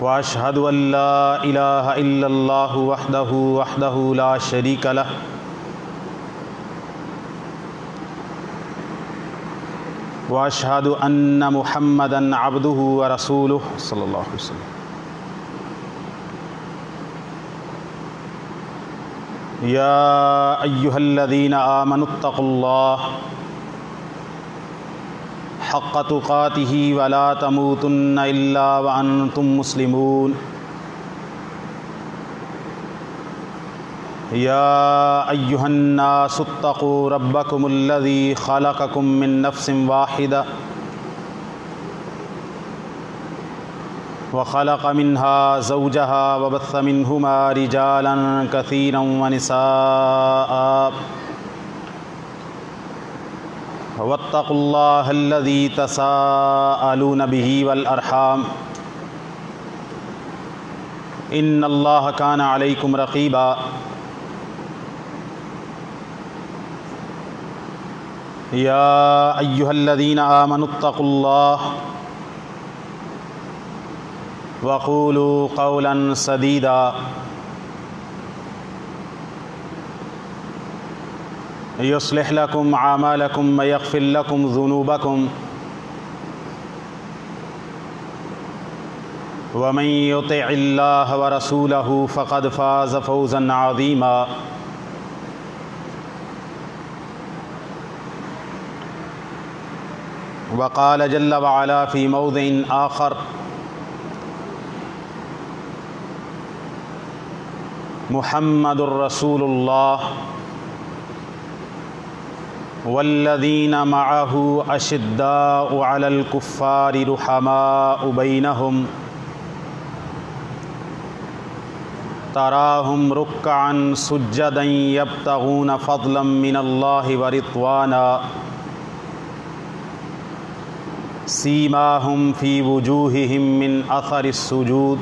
واشهد ان لا اله الا الله وحده لا شريك له واشهد ان محمدا عبده ورسوله صلی اللہ علیہ وسلم۔ یا ایھا الذین آمنوا اتقوا اللہ حق تقاتہ ولا تموتن الا وانتم مسلمون۔ یا ایھا الناس اتقوا ربکم الذی خلقکم من نفس واحدہ وخلق منها زوجها وبث منهما رجالا كثيرا ونساء واتقوا الله الذي تساءلون به والأرحام إن الله كان عليكم رقيبا۔ يا أيها الذين آمنوا اتقوا الله وقولوا قولا سديدا يصلح لكم أعمالكم ويغفر لكم ذنوبكم ومن يطع الله ورسوله فقد فاز فوزا عظيما۔ وقال جل وعلا في موضع آخر محمد رسول اللہ والذین معه اشداء علی الکفار رحماء بینہم تراہم رکعا سجدا یبتغون فضلا من اللہ ورضوانا سیماہم فی وجوہہم من اثر السجود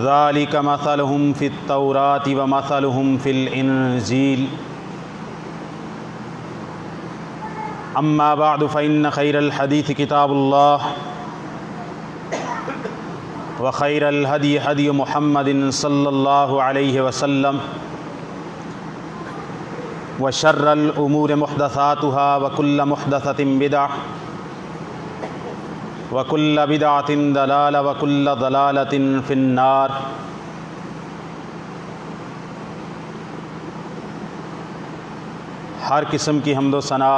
ذالک مثلہم فی التوراۃ ومثلہم فی الانجیل۔ اما بعد فإن خیر الحدیث کتاب اللہ وخیر الہدی ہدی محمد صلی اللہ علیہ وسلم وشر الامور محدثاتها وکل محدثۃ بدعۃ وکل بدعۃ ضلالہ وکل ضلالۃ فی النار۔ ہر قسم کی حمد و ثنا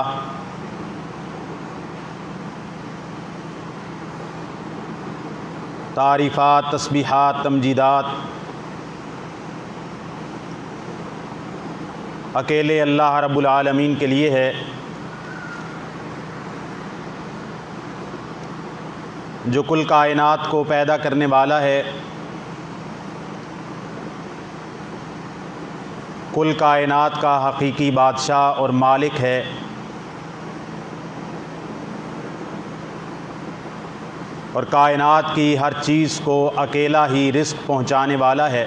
تعریفات، تسبیحات، تمجیدات اکیلے اللہ رب العالمین کے لیے ہے، جو کل کائنات کو پیدا کرنے والا ہے، کل کائنات کا حقیقی بادشاہ اور مالک ہے، اور کائنات کی ہر چیز کو اکیلا ہی رزق پہنچانے والا ہے۔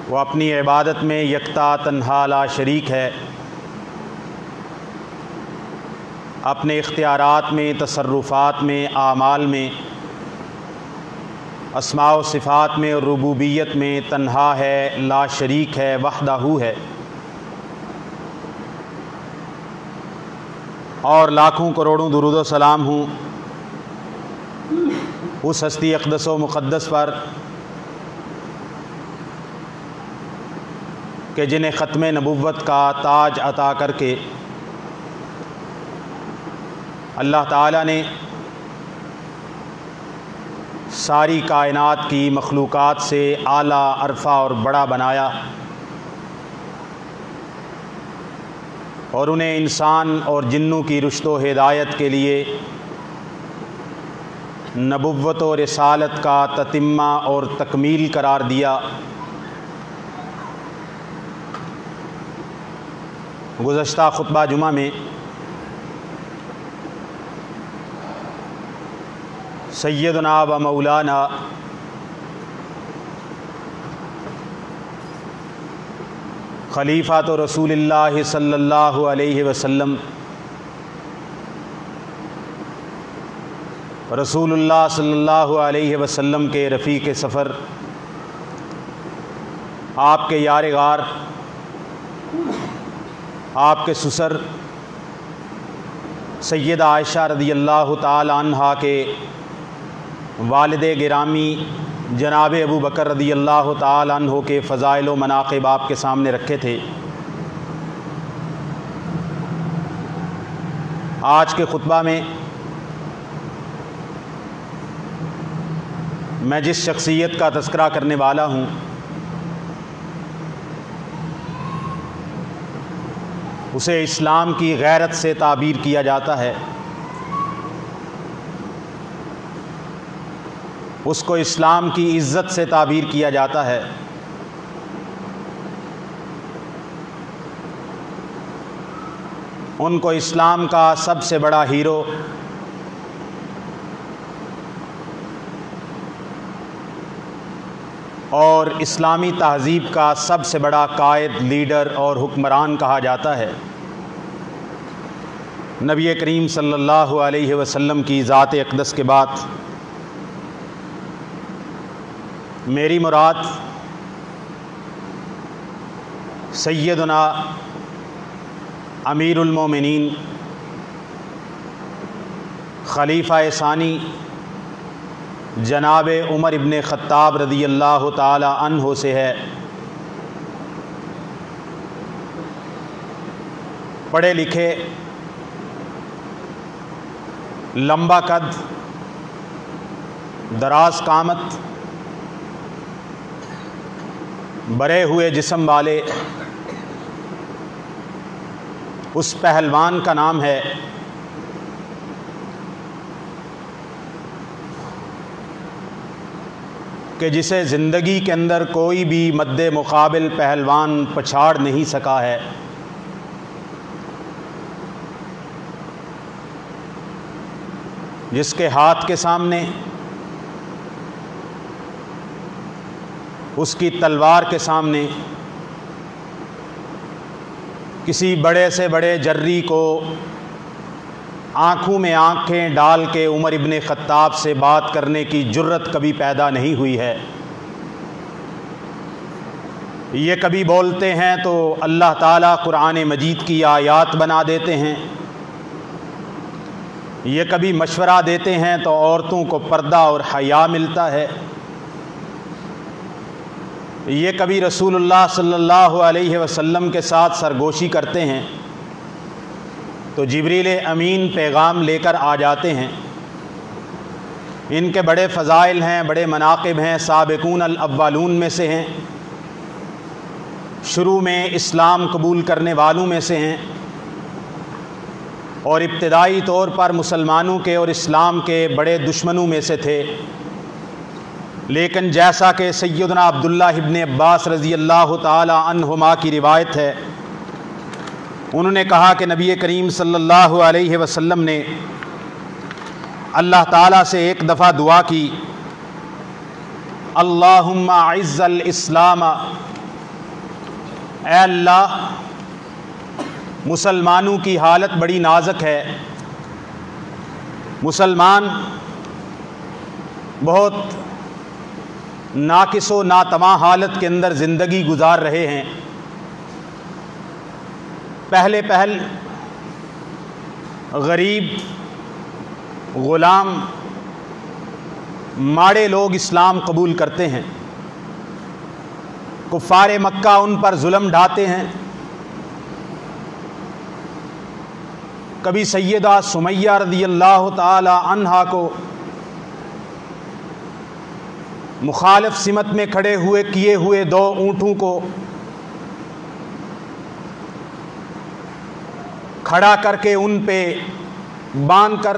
وہ اپنی عبادت میں یکتا تنہا لا شریک ہے، اپنے اختیارات میں، تصرفات میں، اعمال میں، اسماء و صفات میں اور ربوبیت میں تنہا ہے، لا شریک ہے، وحدہ ہے، اور لاکھوں کروڑوں درود و سلام ہوں اس ہستی اقدس و مقدس پر کہ جنہیں ختم نبوت کا تاج عطا کر کے اللہ تعالیٰ نے ساری کائنات کی مخلوقات سے اعلیٰ، عرفہ اور بڑا بنایا، اور انہیں انسان اور جنوں کی رشد و ہدایت کے لیے نبوت و رسالت کا تتمہ اور تکمیل قرار دیا۔ گزشتہ خطبہ جمعہ میں سیدنا و مولانا خلیفۃ رسول اللہ صلی اللہ علیہ وسلم، رسول اللہ صلی اللہ علیہ وسلم کے رفیق سفر، آپ کے یار غار، آپ کے سسر سیدہ عائشہ رضی اللہ تعالی عنہا کے والد گرامی جناب ابو بکر رضی اللہ تعالی عنہ کے فضائل و مناقب آپ کے سامنے رکھے تھے۔ آج کے خطبہ میں میں جس شخصیت کا تذکرہ کرنے والا ہوں اسے اسلام کی غیرت سے تعبیر کیا جاتا ہے، اس کو اسلام کی عزت سے تعبیر کیا جاتا ہے۔ ان کو اسلام کا سب سے بڑا ہیرو اور اسلامی تہذیب کا سب سے بڑا قائد، لیڈر اور حکمران کہا جاتا ہے۔ نبی کریم صلی اللہ علیہ وسلم کی ذات اقدس کے بعد میری مراد سیدنا امیر المومنین خلیفہ ثانی جناب عمر ابن خطاب رضی اللہ تعالی عنہ سے ہے۔ پڑھے لکھے، لمبا قد، دراز قامت، بھرے ہوئے جسم والے اس پہلوان کا نام ہے کہ جسے زندگی کے اندر کوئی بھی مد مقابل پہلوان پچھاڑ نہیں سکا ہے۔ جس کے ہاتھ کے سامنے، اس کی تلوار کے سامنے کسی بڑے سے بڑے جری کو آنکھوں میں آنکھیں ڈال کے عمر ابن خطاب سے بات کرنے کی جرت کبھی پیدا نہیں ہوئی ہے۔ یہ کبھی بولتے ہیں تو اللہ تعالیٰ قرآن مجید کی آیات بنا دیتے ہیں، یہ کبھی مشورہ دیتے ہیں تو عورتوں کو پردہ اور حیا ملتا ہے، یہ کبھی رسول اللہ صلی اللہ علیہ وسلم کے ساتھ سرگوشی کرتے ہیں تو جبریل امین پیغام لے کر آ جاتے ہیں۔ ان کے بڑے فضائل ہیں، بڑے مناقب ہیں، سابقون الاولون میں سے ہیں، شروع میں اسلام قبول کرنے والوں میں سے ہیں، اور ابتدائی طور پر مسلمانوں کے اور اسلام کے بڑے دشمنوں میں سے تھے۔ لیکن جیسا کہ سیدنا عبداللہ ابن عباس رضی اللہ تعالی عنہما کی روایت ہے، انہوں نے کہا کہ نبی کریم صلی اللہ علیہ وسلم نے اللہ تعالیٰ سے ایک دفعہ دعا کی، اللہم اعز الاسلام، اے اللہ مسلمانوں کی حالت بڑی نازک ہے، مسلمان بہت ناقص و ناتواں حالت کے اندر زندگی گزار رہے ہیں۔ پہلے پہل غریب، غلام، ماڑے لوگ اسلام قبول کرتے ہیں، کفار مکہ ان پر ظلم ڈھاتے ہیں۔ کبھی سیدہ سمیہ رضی اللہ تعالی عنہا کو مخالف سمت میں کھڑے ہوئے کیے ہوئے 2 اونٹوں کو کھڑا کر کے ان پہ باندھ کر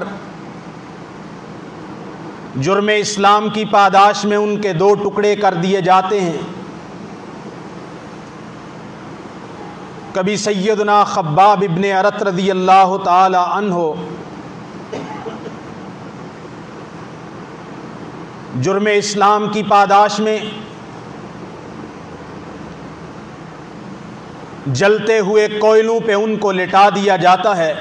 جرم اسلام کی پاداش میں ان کے 2 ٹکڑے کر دیے جاتے ہیں۔ کبھی سیدنا خباب ابن ارت رضی اللہ تعالی عنہ جرم اسلام کی پاداش میں جلتے ہوئے کوئلوں پہ ان کو لٹا دیا جاتا ہے،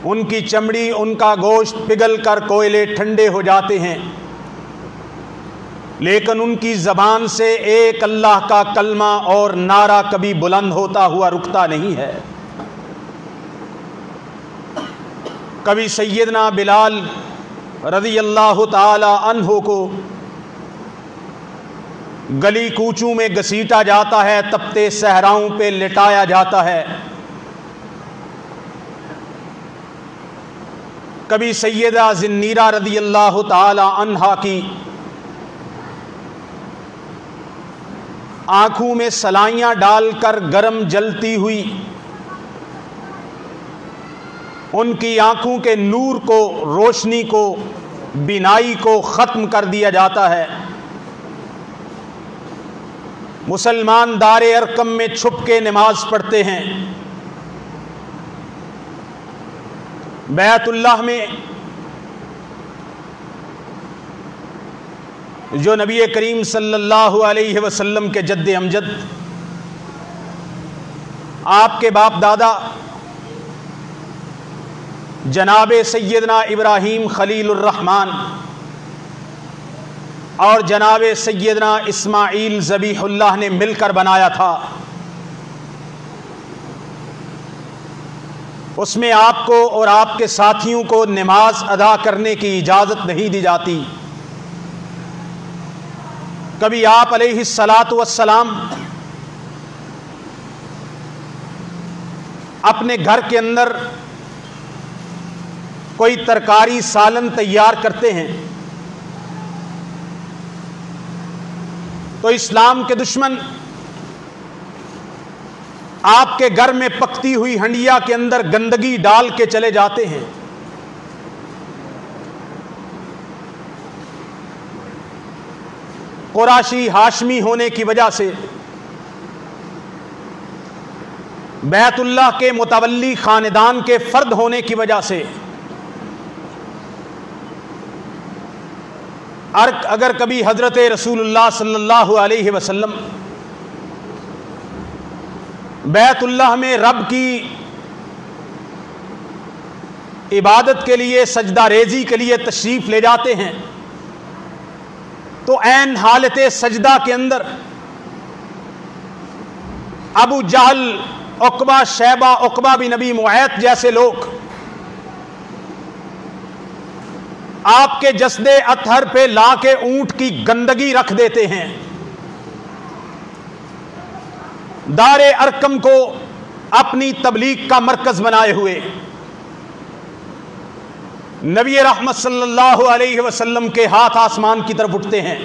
ان کی چمڑی، ان کا گوشت پگھل کر کوئلے ٹھنڈے ہو جاتے ہیں، لیکن ان کی زبان سے ایک اللہ کا کلمہ اور نعرہ کبھی بلند ہوتا ہوا رکتا نہیں ہے۔ کبھی سیدنا بلال رضی اللہ تعالی عنہ کو گلی کوچوں میں گھسیٹا جاتا ہے، تپتے صحراؤں پہ لٹایا جاتا ہے۔ کبھی سیدہ زنیرہ رضی اللہ تعالی عنہا کی آنکھوں میں سلائیاں ڈال کر گرم جلتی ہوئی ان کی آنکھوں کے نور کو، روشنی کو، بینائی کو ختم کر دیا جاتا ہے۔ مسلمان دار ارقم میں چھپ کے نماز پڑھتے ہیں، بیت اللہ میں جو نبی کریم صلی اللہ علیہ وسلم کے جد امجد، آپ کے باپ دادا جناب سیدنا ابراہیم خلیل الرحمن اور جناب سیدنا اسماعیل ذبیح اللہ نے مل کر بنایا تھا، اس میں آپ کو اور آپ کے ساتھیوں کو نماز ادا کرنے کی اجازت نہیں دی جاتی۔ کبھی آپ علیہ الصلاۃ والسلام اپنے گھر کے اندر کوئی ترکاری سالن تیار کرتے ہیں تو اسلام کے دشمن آپ کے گھر میں پکتی ہوئی ہنڈیا کے اندر گندگی ڈال کے چلے جاتے ہیں۔ قریشی ہاشمی ہونے کی وجہ سے، بیت اللہ کے متولی خاندان کے فرد ہونے کی وجہ سے، اگر کبھی حضرت رسول اللہ صلی اللہ علیہ وسلم بیت اللہ میں رب کی عبادت کے لیے، سجدہ ریزی کے لیے تشریف لے جاتے ہیں تو عین حالت سجدہ کے اندر ابو جہل، عقبہ، شیبہ، عقبہ بن نبی معیط جیسے لوگ آپ کے جسد اطہر پہ لا کے اونٹ کی گندگی رکھ دیتے ہیں۔ دار ارقم کو اپنی تبلیغ کا مرکز بنائے ہوئے نبی رحمت صلی اللہ علیہ وسلم کے ہاتھ آسمان کی طرف اٹھتے ہیں۔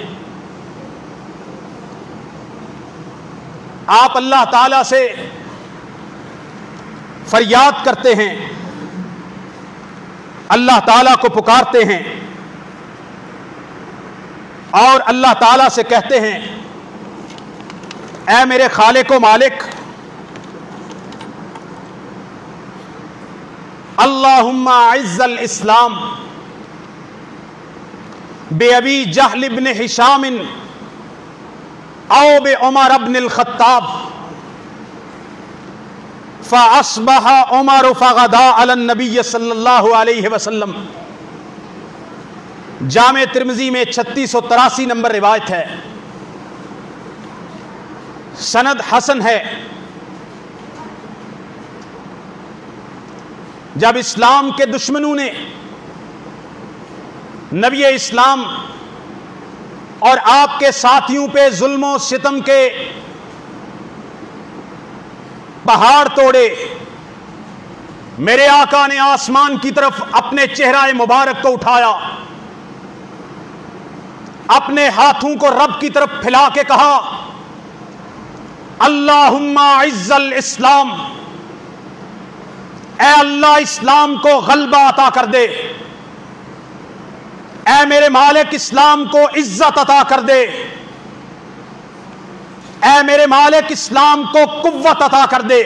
آپ اللہ تعالی سے فریاد کرتے ہیں، اللہ تعالیٰ کو پکارتے ہیں اور اللہ تعالیٰ سے کہتے ہیں، اے میرے خالق و مالک، اللہم اعز الاسلام بے ابی جہل بن ہشام او بے عمر بن الخطاب فاصبح عمر فغدا علی النبی صلی اللہ علیہ وسلم۔ جامع ترمذی میں 3683 نمبر روایت ہے، سند حسن ہے۔ جب اسلام کے دشمنوں نے نبی اسلام اور آپ کے ساتھیوں پہ ظلم و ستم کے پہاڑ توڑے، میرے آقا نے آسمان کی طرف اپنے چہرہ مبارک کو اٹھایا، اپنے ہاتھوں کو رب کی طرف پھیلا کے کہا، اللہم اعز الاسلام، اے اللہ اسلام کو غلبہ عطا کر دے، اے میرے مالک اسلام کو عزت عطا کر دے، اے میرے مالک اسلام کو قوت عطا کر دے،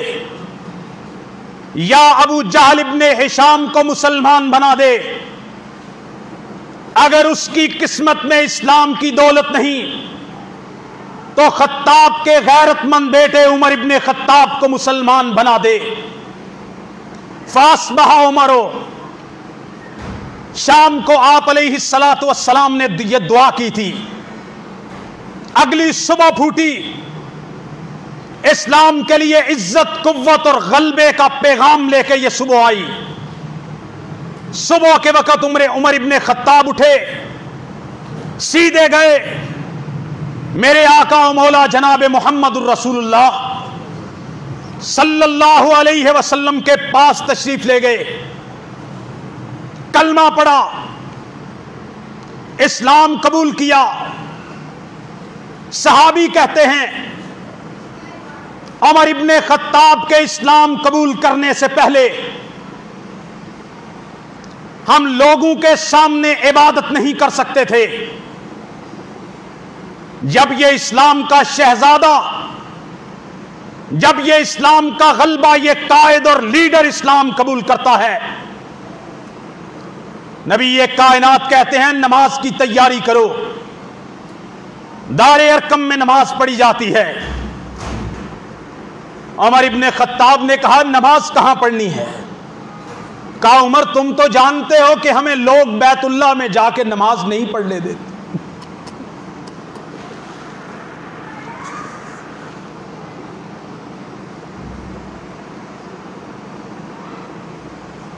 یا ابو جہل ابن ہشام کو مسلمان بنا دے، اگر اس کی قسمت میں اسلام کی دولت نہیں تو خطاب کے غیرت مند بیٹے عمر ابن خطاب کو مسلمان بنا دے۔ فاصبح عمرو، شام کو آپ علیہ السلام نے یہ دعا کی تھی، اگلی صبح پھوٹی، اسلام کے لیے عزت، قوت اور غلبے کا پیغام لے کے یہ صبح آئی۔ صبح کے وقت عمر ابن خطاب اٹھے، سیدھے گئے، میرے آقا و مولا جناب محمد الرسول اللہ صلی اللہ علیہ وسلم کے پاس تشریف لے گئے، کلمہ پڑھا، اسلام قبول کیا۔ صحابی کہتے ہیں عمر ابن خطاب کے اسلام قبول کرنے سے پہلے ہم لوگوں کے سامنے عبادت نہیں کر سکتے تھے۔ جب یہ اسلام کا شہزادہ، جب یہ اسلام کا غلبہ، یہ قائد اور لیڈر اسلام قبول کرتا ہے، نبی یہ کائنات کہتے ہیں نماز کی تیاری کرو۔ دار ارقم میں نماز پڑھی جاتی ہے۔ عمر ابن خطاب نے کہا نماز کہاں پڑھنی ہے؟ کہا عمر تم تو جانتے ہو کہ ہمیں لوگ بیت اللہ میں جا کے نماز نہیں پڑھنے دیتے۔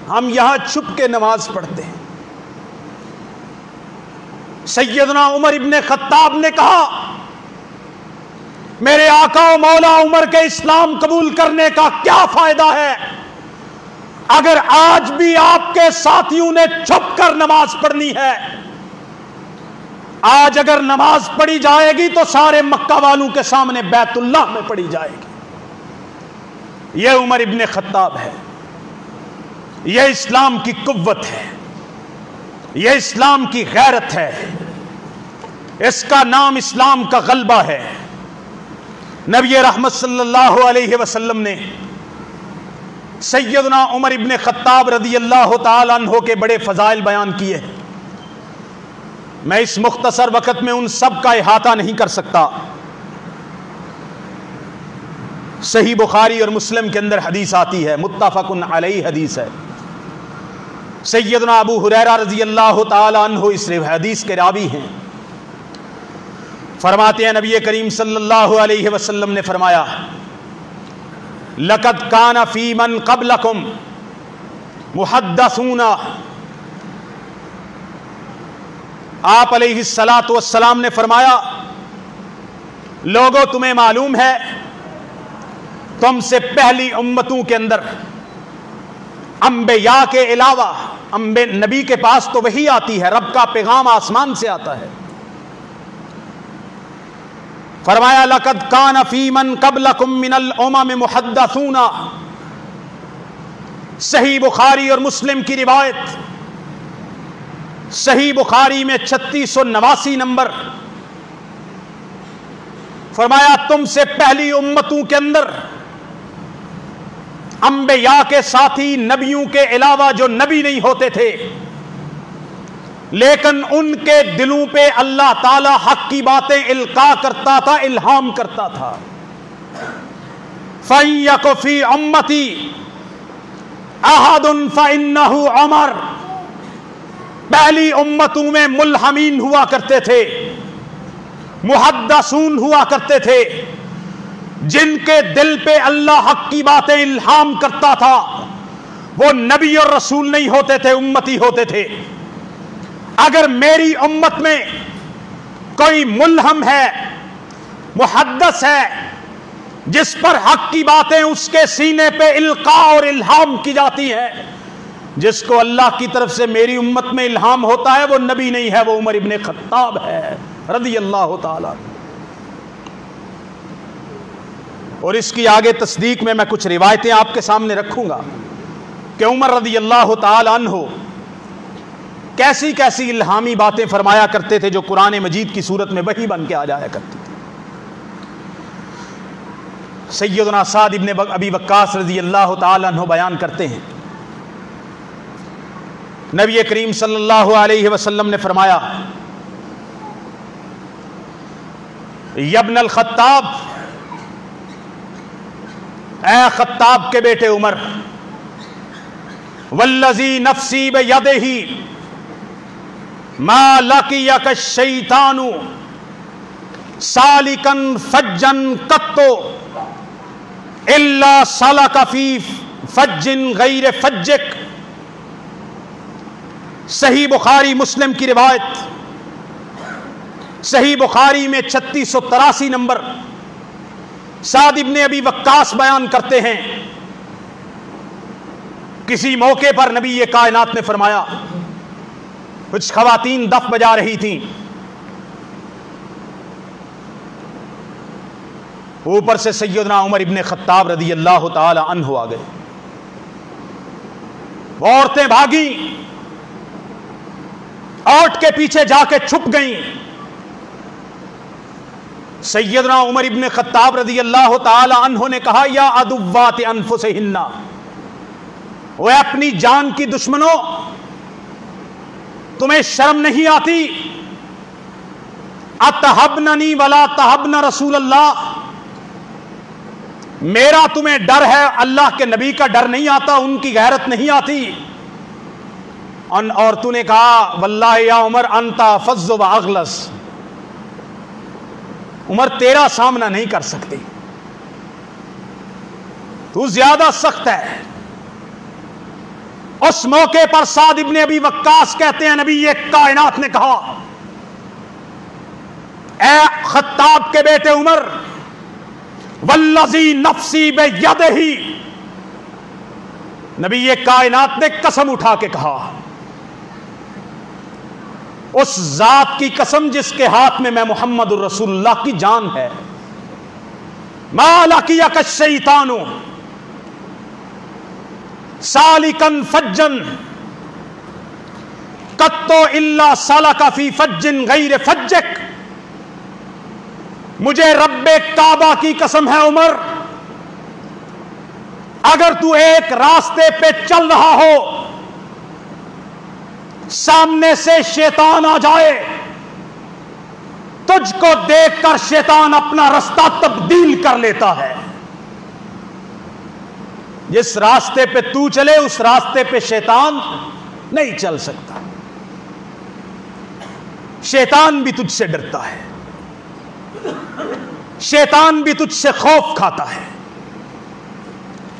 ہم یہاں چھپ کے نماز پڑھتے ہیں۔ سیدنا عمر ابن خطاب نے کہا میرے آقا و مولا عمر کے اسلام قبول کرنے کا کیا فائدہ ہے اگر آج بھی آپ کے ساتھیوں نے چھپ کر نماز پڑھنی ہے؟ آج اگر نماز پڑھی جائے گی تو سارے مکہ والوں کے سامنے بیت اللہ میں پڑھی جائے گی۔ یہ عمر ابن خطاب ہے، یہ اسلام کی قوت ہے، یہ اسلام کی غیرت ہے، اس کا نام اسلام کا غلبہ ہے۔ نبی رحمت صلی اللہ علیہ وسلم نے سیدنا عمر ابن خطاب رضی اللہ تعالی عنہ کے بڑے فضائل بیان کیے۔ میں اس مختصر وقت میں ان سب کا احاطہ نہیں کر سکتا۔ صحیح بخاری اور مسلم کے اندر حدیث آتی ہے، متفق علیہ حدیث ہے۔ سیدنا ابو ہریرہ رضی اللہ تعالی عنہ اس حدیث کے راوی ہیں۔ فرماتے ہیں نبی کریم صلی اللہ علیہ وسلم نے فرمایا لقد کان فی من قبلکم محدثون، آپ علیہ السلام نے فرمایا لوگوں تمہیں معلوم ہے تم سے پہلی امتوں کے اندر انبیاء کے علاوہ، نبی کے پاس تو وحی آتی ہے، رب کا پیغام آسمان سے آتا ہے۔ فرمایا لقد کان فی من قبلکم من الامم محدثون، صحیح بخاری اور مسلم کی روایت، صحیح بخاری میں 3689 نمبر۔ فرمایا تم سے پہلی امتوں کے اندر انبیاء کے ساتھی، نبیوں کے علاوہ جو نبی نہیں ہوتے تھے لیکن ان کے دلوں پہ اللہ تعالی حق کی باتیں القاء کرتا تھا، الہام کرتا تھا۔ فَإِنْ فِي أُمَّتِي أَحَدٌ فَإِنَّهُ عُمَرٌ، پہلی امتوں میں ملہمین ہوا کرتے تھے، محدثون ہوا کرتے تھے، جن کے دل پہ اللہ حق کی باتیں الہام کرتا تھا، وہ نبی اور رسول نہیں ہوتے تھے، امتی ہوتے تھے۔ اگر میری امت میں کوئی ملہم ہے، محدث ہے، جس پر حق کی باتیں اس کے سینے پہ القاء اور الہام کی جاتی ہیں، جس کو اللہ کی طرف سے میری امت میں الہام ہوتا ہے، وہ نبی نہیں ہے، وہ عمر ابن خطاب ہے رضی اللہ تعالی۔ اور اس کی آگے تصدیق میں کچھ روایتیں آپ کے سامنے رکھوں گا کہ عمر رضی اللہ تعالی عنہ کیسی کیسی الہامی باتیں فرمایا کرتے تھے جو قرآن مجید کی صورت میں وحی بن کے آ جایا کرتی تھی۔ سیدنا سعد ابن ابی وقاص رضی اللہ تعالی عنہ بیان کرتے ہیں نبی کریم صلی اللہ علیہ وسلم نے فرمایا یبن الخطاب، اے خطاب کے بیٹے عمر، والذی نفسی بیدہ ما لقیک الشیطان سالکا فجا قط الا سلک فی فج غیر فجک۔ صحیح بخاری مسلم کی روایت، صحیح بخاری میں 3683 نمبر، سعد ابن ابی وقاص بیان کرتے ہیں، کسی موقع پر نبی کائنات نے فرمایا، کچھ خواتین دف بجا رہی تھیں، اوپر سے سیدنا عمر ابن خطاب رضی اللہ تعالی عنہ آ گئے، وہ عورتیں بھاگیں، اوٹ کے پیچھے جا کے چھپ گئیں۔ سیدنا عمر ابن خطاب رضی اللہ تعالی عنہ نے کہا، یا عدوات انفسہن، وہ اپنی جان کی دشمنوں، تمہیں شرم نہیں آتی؟ اتحبننی ولا تحبن رسول اللہ، میرا تمہیں ڈر ہے، اللہ کے نبی کا ڈر نہیں آتا، ان کی غیرت نہیں آتی؟ اور تو نے کہا، واللہ یا عمر انت فظ و اغلظ، عمر تیرا سامنا نہیں کر سکتی، تو زیادہ سخت ہے۔ اس موقع پر سعد ابن ابی وقاص کہتے ہیں، نبی کائنات نے کہا، اے خطاب کے بیٹے عمر، والذی نفسی بیدہ، نبی کائنات نے قسم اٹھا کے کہا، اس ذات کی قسم جس کے ہاتھ میں محمد الرسول اللہ کی جان ہے، ما لقیک الشیطان سالکا فجا قط الا سلک فی فج غیر فجک، مجھے رب کعبہ کی قسم ہے عمر، اگر تو ایک راستے پہ چل رہا ہو، سامنے سے شیطان آ جائے، تجھ کو دیکھ کر شیطان اپنا رستہ تبدیل کر لیتا ہے، جس راستے پہ تو چلے اس راستے پہ شیطان نہیں چل سکتا، شیطان بھی تجھ سے ڈرتا ہے، شیطان بھی تجھ سے خوف کھاتا ہے،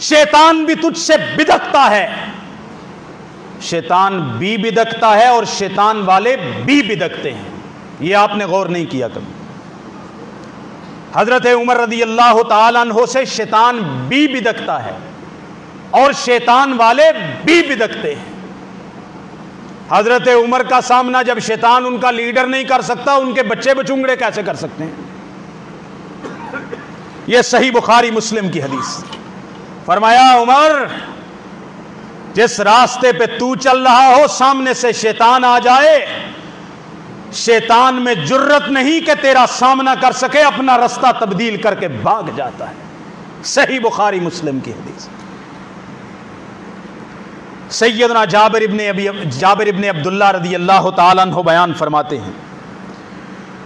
شیطان بھی تجھ سے بدکتا ہے، شیطان بھی بدکتا ہے اور شیطان والے بھی بدکتے ہیں، یہ آپ نے غور نہیں کیا کبھی؟ حضرت عمر رضی اللہ تعالیٰ عنہ سے شیطان بھی بدکتا ہے اور شیطان والے بھی بدکتے ہیں۔ حضرت عمر کا سامنا جب شیطان ان کا لیڈر نہیں کر سکتا، ان کے بچے بچونگڑے کیسے کر سکتے ہیں؟ یہ صحیح بخاری مسلم کی حدیث۔ فرمایا، عمر جس راستے پہ تو چل رہا ہو، سامنے سے شیطان آ جائے، شیطان میں جرت نہیں کہ تیرا سامنا کر سکے، اپنا رستہ تبدیل کر کے بھاگ جاتا ہے۔ صحیح بخاری مسلم کی حدیث۔ سیدنا جابر ابن عبداللہ رضی اللہ تعالیٰ عنہ بیان فرماتے ہیں،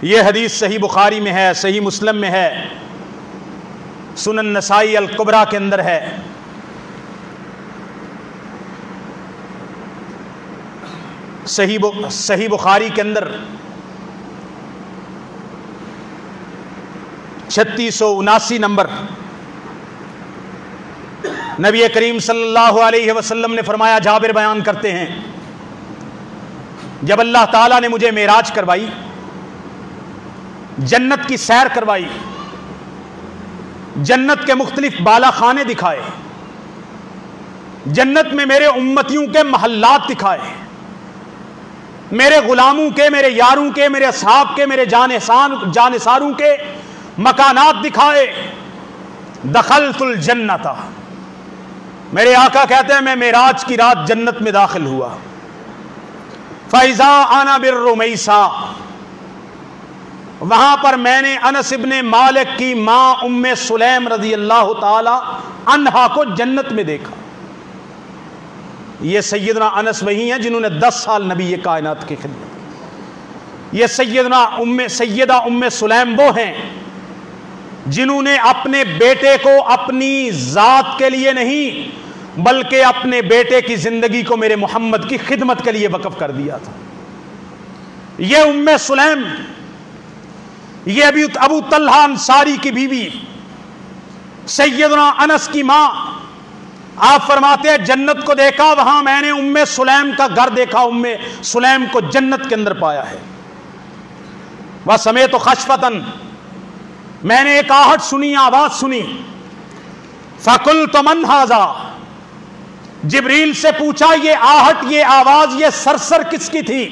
یہ حدیث صحیح بخاری میں ہے، صحیح مسلم میں ہے، سنن نسائی الکبریٰ کے اندر ہے۔ صحیح بخاری کے اندر 3679 نمبر، نبی کریم صلی اللہ علیہ وسلم نے فرمایا، جابر بیان کرتے ہیں، جب اللہ تعالیٰ نے مجھے معراج کروائی، جنت کی سیر کروائی، جنت کے مختلف بالا خانے دکھائے، جنت میں میرے امتیوں کے محلات دکھائے، میرے غلاموں کے، میرے یاروں کے، میرے اصحاب کے، میرے جانثاروں کے مکانات دکھائے، دخلت الجنت، میرے آقا کہتے ہیں میں معراج کی رات جنت میں داخل ہوا، فَإِذَا أَنَا بِالرُّمَيْسَا، وہاں پر میں نے انس ابن مالک کی ماں ام سلیم رضی اللہ تعالی عنہا کو جنت میں دیکھا۔ یہ سیدنا انس وہی ہیں جنہوں نے 10 سال نبی کائنات کی خدمت کی۔ یہ سیدہ ام سلیم وہ ہیں جنہوں نے اپنے بیٹے کو اپنی ذات کے لیے نہیں بلکہ اپنے بیٹے کی زندگی کو میرے محمد کی خدمت کے لیے وقف کر دیا تھا. یہ ام سلیم، یہ ابو طلحہ انصاری کی بیوی، سیدنا انس کی ماں. آپ فرماتے ہیں جنت کو دیکھا، وہاں میں نے ام سلیم کا گھر دیکھا، ام سلیم کو جنت کے اندر پایا ہے. وَسَمِعْتُ خَشْفَةً، میں نے ایک آہٹ سنی، آواز سنی. فَقُلْتُ مَنْ هَذَا، جبریل سے پوچھا یہ آہٹ، یہ آواز، یہ سرسر کس کی تھی؟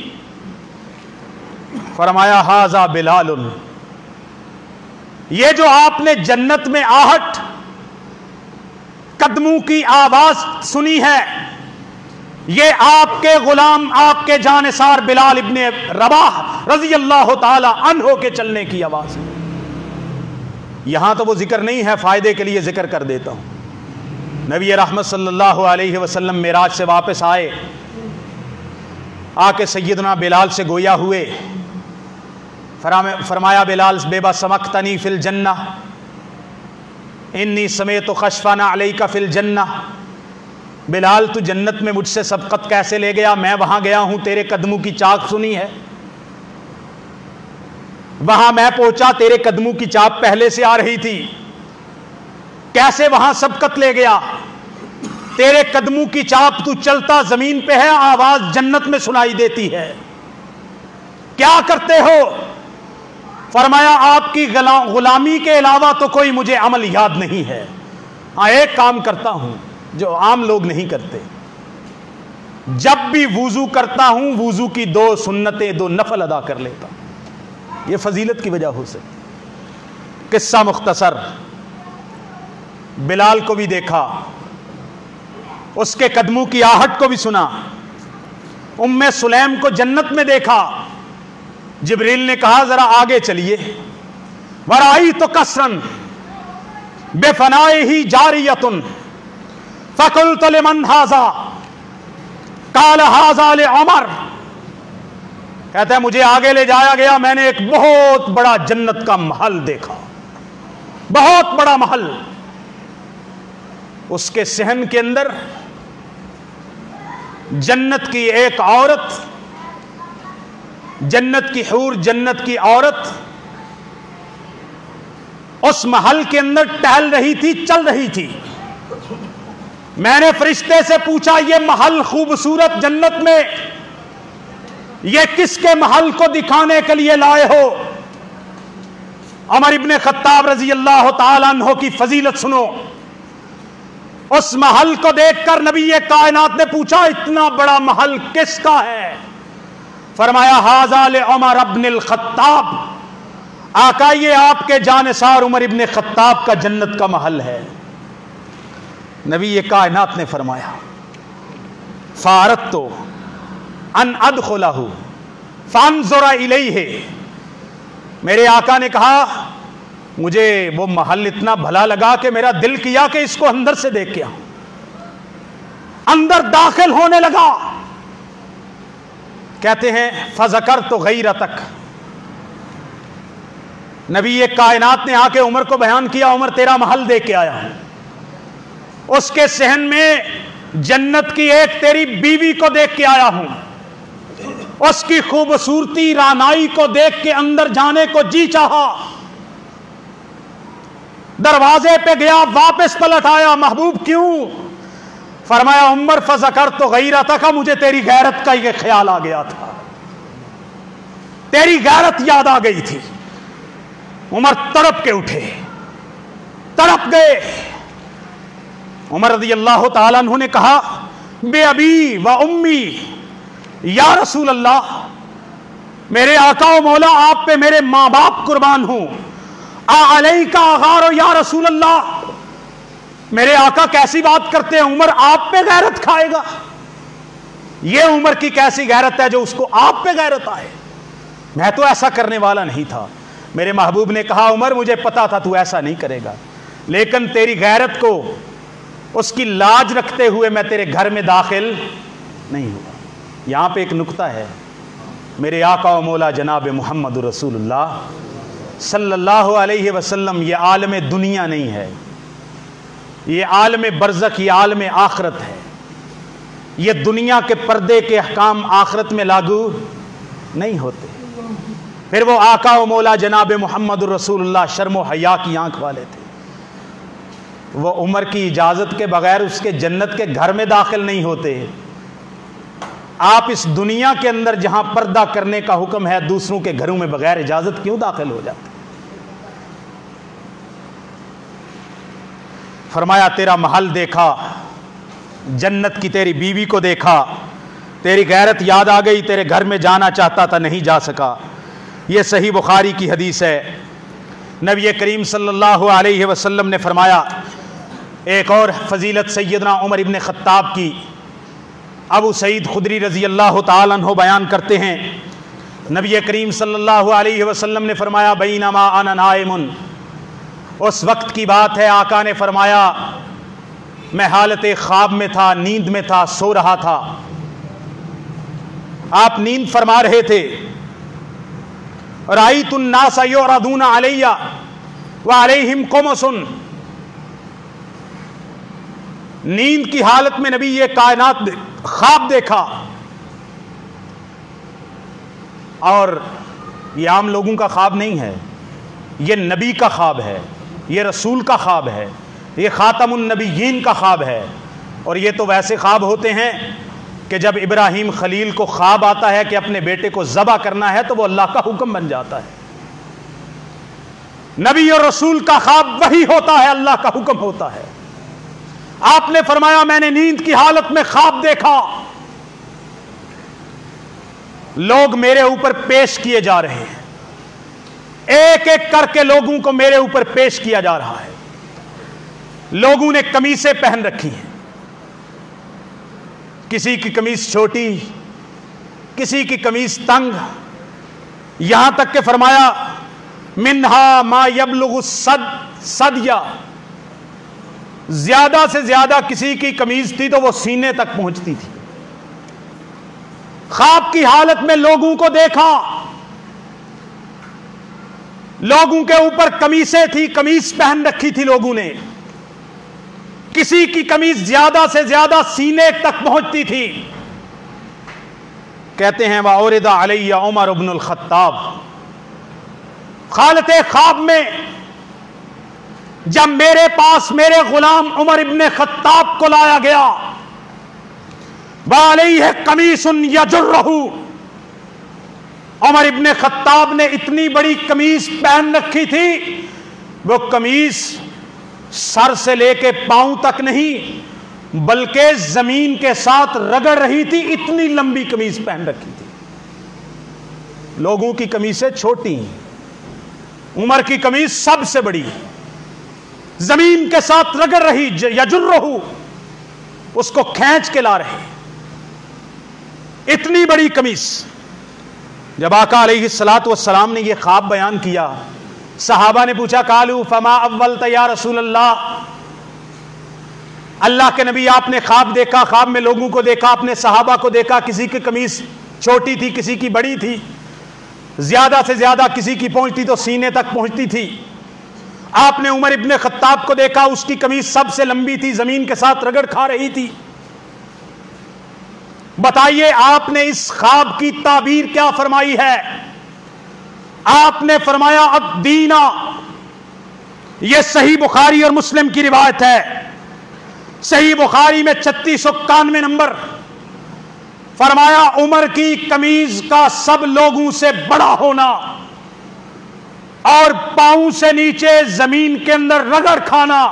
فرمایا هَذَا بِلَالٌ، یہ جو آپ نے جنت میں آہٹ، قدموں کی آواز سنی ہے، یہ آپ کے غلام، آپ کے جانثار بلال ابن رباح رضی اللہ تعالی عنہ کے چلنے کی آواز ہے. یہاں تو وہ ذکر نہیں ہے، فائدے کے لیے ذکر کر دیتا ہوں. نبی رحمت صلی اللہ علیہ وسلم معراج سے واپس آئے، آ کے سیدنا بلال سے گویا ہوئے. فرمایا بلال بے سمقتنی فی الجنہ انی سمیت خشفان علیک فی الجنہ، بلال تو جنت میں مجھ سے سبقت کیسے لے گیا؟ میں وہاں گیا ہوں، تیرے قدموں کی چاک سنی ہے، وہاں میں پہنچا، تیرے قدموں کی چاک پہلے سے آ رہی تھی، کیسے وہاں سبقت لے گیا؟ تیرے قدموں کی چاک، تو چلتا زمین پہ ہے، آواز جنت میں سنائی دیتی ہے، کیا کرتے ہو؟ فرمایا آپ کی غلامی کے علاوہ تو کوئی مجھے عمل یاد نہیں ہے. ہاں ایک کام کرتا ہوں جو عام لوگ نہیں کرتے، جب بھی وضو کرتا ہوں وضو کی 2 سنتیں 2 نفل ادا کر لیتا ہوں. یہ فضیلت کی وجہ ہو سکتی. قصہ مختصر، بلال کو بھی دیکھا، اس کے قدموں کی آہٹ کو بھی سنا، ام سلیم کو جنت میں دیکھا. جبریل نے کہا ذرا آگے چلیے. وَرَأَيْتُ قَصْرًا بِفَنَائِهِ جَارِيَةٌ فَقُلْتُ لِمَنْ هَذَا قَالَ هَذَا لِعُمَرَ، کہتا ہے مجھے آگے لے جایا گیا، میں نے ایک بہت بڑا جنت کا محل دیکھا، بہت بڑا محل. اس کے صحن کے اندر جنت کی ایک عورت، جنت کی حور، جنت کی عورت اس محل کے اندر ٹہل رہی تھی، چل رہی تھی. میں نے فرشتے سے پوچھا یہ محل خوبصورت جنت میں، یہ کس کے محل کو دکھانے کے لیے لائے ہو؟ عمر ابن خطاب رضی اللہ تعالیٰ عنہ کی فضیلت سنو. اس محل کو دیکھ کر نبی کائنات نے پوچھا اتنا بڑا محل کس کا ہے؟ فرمایا ھذا لعمر ابن الخطاب، آقا یہ آپ کے جانثار عمر ابن خطاب کا جنت کا محل ہے. نبی کائنات نے فرمایا فاردت ان ادخلہ فانظر الیہ، میرے آقا نے کہا مجھے وہ محل اتنا بھلا لگا کہ میرا دل کیا کہ اس کو اندر سے دیکھ کے آؤں. اندر داخل ہونے لگا. کہتے ہیں فذکرت غیرتک، نبی کائنات نے آ کے عمر کو بیان کیا عمر تیرا محل دیکھ کے آیا ہوں، اس کے صحن میں جنت کی ایک تیری بیوی کو دیکھ کے آیا ہوں، اس کی خوبصورتی رانائی کو دیکھ کے اندر جانے کو جی چاہا. دروازے پہ گیا، واپس پلٹ آیا، محبوب کیوں؟ فرمایا عمر فذکرت غیرتک، مجھے تیری غیرت کا یہ خیال آ گیا تھا، تیری غیرت یاد آ گئی تھی. عمر تڑپ کے اٹھے، تڑپ گئے. عمر رضی اللہ تعالیٰ عنہ نے کہا بے ابی و امی یا رسول اللہ، میرے آقا و مولا آپ پہ میرے ماں باپ قربان ہوں، علیک اغار یا رسول اللہ، میرے آقا کیسی بات کرتے ہیں، عمر آپ پہ غیرت کھائے گا؟ یہ عمر کی کیسی غیرت ہے جو اس کو آپ پہ غیرت آئے؟ میں تو ایسا کرنے والا نہیں تھا. میرے محبوب نے کہا عمر مجھے پتا تھا تو ایسا نہیں کرے گا، لیکن تیری غیرت کو اس کی لاج رکھتے ہوئے میں تیرے گھر میں داخل نہیں ہوا. یہاں پہ ایک نقطہ ہے، میرے آقا و مولا جناب محمد رسول اللہ صلی اللہ علیہ وسلم یہ عالم دنیا نہیں ہے، یہ عالم برزخ، یہ عالم آخرت ہے۔ یہ دنیا کے پردے کے احکام آخرت میں لاگو نہیں ہوتے۔ پھر وہ آقا و مولا جناب محمد الرسول اللہ شرم و حیا کی آنکھ والے تھے، وہ عمر کی اجازت کے بغیر اس کے جنت کے گھر میں داخل نہیں ہوتے۔ آپ اس دنیا کے اندر جہاں پردہ کرنے کا حکم ہے، دوسروں کے گھروں میں بغیر اجازت کیوں داخل ہو جاتے؟ فرمایا تیرا محل دیکھا، جنت کی تیری بیوی کو دیکھا، تیری غیرت یاد آ گئی، تیرے گھر میں جانا چاہتا تھا نہیں جا سکا۔ یہ صحیح بخاری کی حدیث ہے۔ نبی کریم صلی اللہ علیہ وسلم نے فرمایا، ایک اور فضیلت سیدنا عمر ابن خطاب کی ابو سعید خدری رضی اللہ تعالیٰ عنہ بیان کرتے ہیں، نبی کریم صلی اللہ علیہ وسلم نے فرمایا بینما انا نائم، اس وقت کی بات ہے، آقا نے فرمایا میں حالت خواب میں تھا، نیند میں تھا، سو رہا تھا۔ آپ نیند فرما رہے تھے، رأیت الناس یعرضون علی وعلیہم قمص، نیند کی حالت میں نبی یہ کائنات خواب دیکھا، اور یہ عام لوگوں کا خواب نہیں ہے، یہ نبی کا خواب ہے، یہ رسول کا خواب ہے، یہ خاتم النبیین کا خواب ہے۔ اور یہ تو ویسے خواب ہوتے ہیں کہ جب ابراہیم خلیل کو خواب آتا ہے کہ اپنے بیٹے کو ذبح کرنا ہے تو وہ اللہ کا حکم بن جاتا ہے۔ نبی اور رسول کا خواب وہی ہوتا ہے، اللہ کا حکم ہوتا ہے۔ آپ نے فرمایا میں نے نیند کی حالت میں خواب دیکھا، لوگ میرے اوپر پیش کیے جا رہے ہیں، ایک ایک کر کے لوگوں کو میرے اوپر پیش کیا جا رہا ہے۔ لوگوں نے قمیصیں پہن رکھی ہیں، کسی کی قمیص چھوٹی، کسی کی قمیص تنگ، یہاں تک کہ فرمایا منہا ما یبلغ الصدیہ، زیادہ سے زیادہ کسی کی قمیض تھی تو وہ سینے تک پہنچتی تھی۔ خواب کی حالت میں لوگوں کو دیکھا، لوگوں کے اوپر قمیصیں تھی، قمیض پہن رکھی تھی لوگوں نے، کسی کی قمیض زیادہ سے زیادہ سینے تک پہنچتی تھی۔ کہتے ہیں وَعُرِضَ عَلَيَّ عُمَرُ بْنُ الْخَطَّابِ، حالت خواب میں جب میرے پاس میرے غلام عمر ابن خطاب کو لایا گیا، وَعَلَيْهِ قَمِيصٌ يَجُرُّهُ، عمر ابن خطاب نے اتنی بڑی قمیض پہن رکھی تھی، وہ قمیض سر سے لے کے پاؤں تک نہیں بلکہ زمین کے ساتھ رگڑ رہی تھی، اتنی لمبی قمیض پہن رکھی تھی۔ لوگوں کی قمیضیں چھوٹی ہیں، عمر کی قمیض سب سے بڑی، زمین کے ساتھ رگڑ رہی، یجرہ، اس کو کھینچ کے لا رہے، اتنی بڑی قمیض۔ جب آقا علیہ الصلوۃ والسلام نے یہ خواب بیان کیا، صحابہ نے پوچھا قالوا فما اولت یا رسول اللہ، اللہ کے نبی آپ نے خواب دیکھا، خواب میں لوگوں کو دیکھا، اپنے صحابہ کو دیکھا، کسی کی قمیض چھوٹی تھی، کسی کی بڑی تھی، زیادہ سے زیادہ کسی کی پہنچتی تو سینے تک پہنچتی تھی۔ آپ نے عمر ابن خطاب کو دیکھا، اس کی قمیض سب سے لمبی تھی، زمین کے ساتھ رگڑ کھا رہی تھی۔ بتائیے آپ نے اس خواب کی تعبیر کیا فرمائی ہے؟ آپ نے فرمایا الدین، یہ صحیح بخاری اور مسلم کی روایت ہے، صحیح بخاری میں 3691 نمبر، فرمایا عمر کی قمیض کا سب لوگوں سے بڑا ہونا اور پاؤں سے نیچے زمین کے اندر رگڑ کھانا۔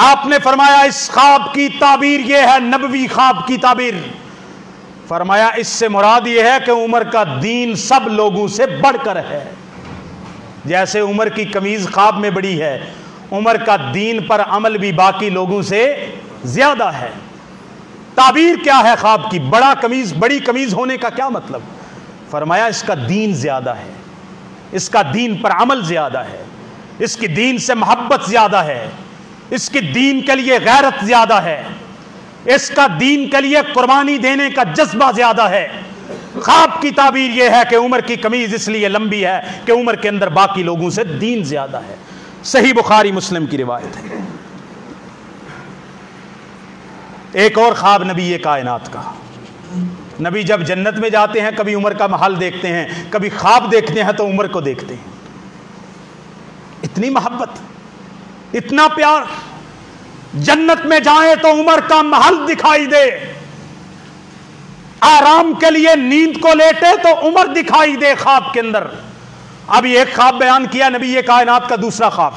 آپ نے فرمایا اس خواب کی تعبیر یہ ہے، نبوی خواب کی تعبیر۔ فرمایا اس سے مراد یہ ہے کہ عمر کا دین سب لوگوں سے بڑھ کر ہے۔ جیسے عمر کی قمیض خواب میں بڑی ہے، عمر کا دین پر عمل بھی باقی لوگوں سے زیادہ ہے۔ تعبیر کیا ہے خواب کی؟ بڑا قمیض، بڑی قمیض ہونے کا کیا مطلب؟ فرمایا اس کا دین زیادہ ہے، اس کا دین پر عمل زیادہ ہے، اس کی دین سے محبت زیادہ ہے، اس کی دین کے لیے غیرت زیادہ ہے، اس کا دین کے لیے قربانی دینے کا جذبہ زیادہ ہے۔ خواب خاب کی تعبیر یہ ہے کہ عمر کی قمیض اس لیے لمبی ہے کہ عمر کے اندر باقی لوگوں سے دین زیادہ ہے۔ صحیح بخاری مسلم کی روایت ہے۔ ایک اور خواب نبی کائنات کا، نبی جب جنت میں جاتے ہیں کبھی عمر کا محل دیکھتے ہیں، کبھی خواب دیکھتے ہیں تو عمر کو دیکھتے ہیں۔ اتنی محبت، اتنا پیار، جنت میں جائیں تو عمر کا محل دکھائی دے، آرام کے لیے نیند کو لیٹے تو عمر دکھائی دے خواب کے اندر۔ اب یہ ایک خواب بیان کیا نبی کائنات کا۔ دوسرا خواب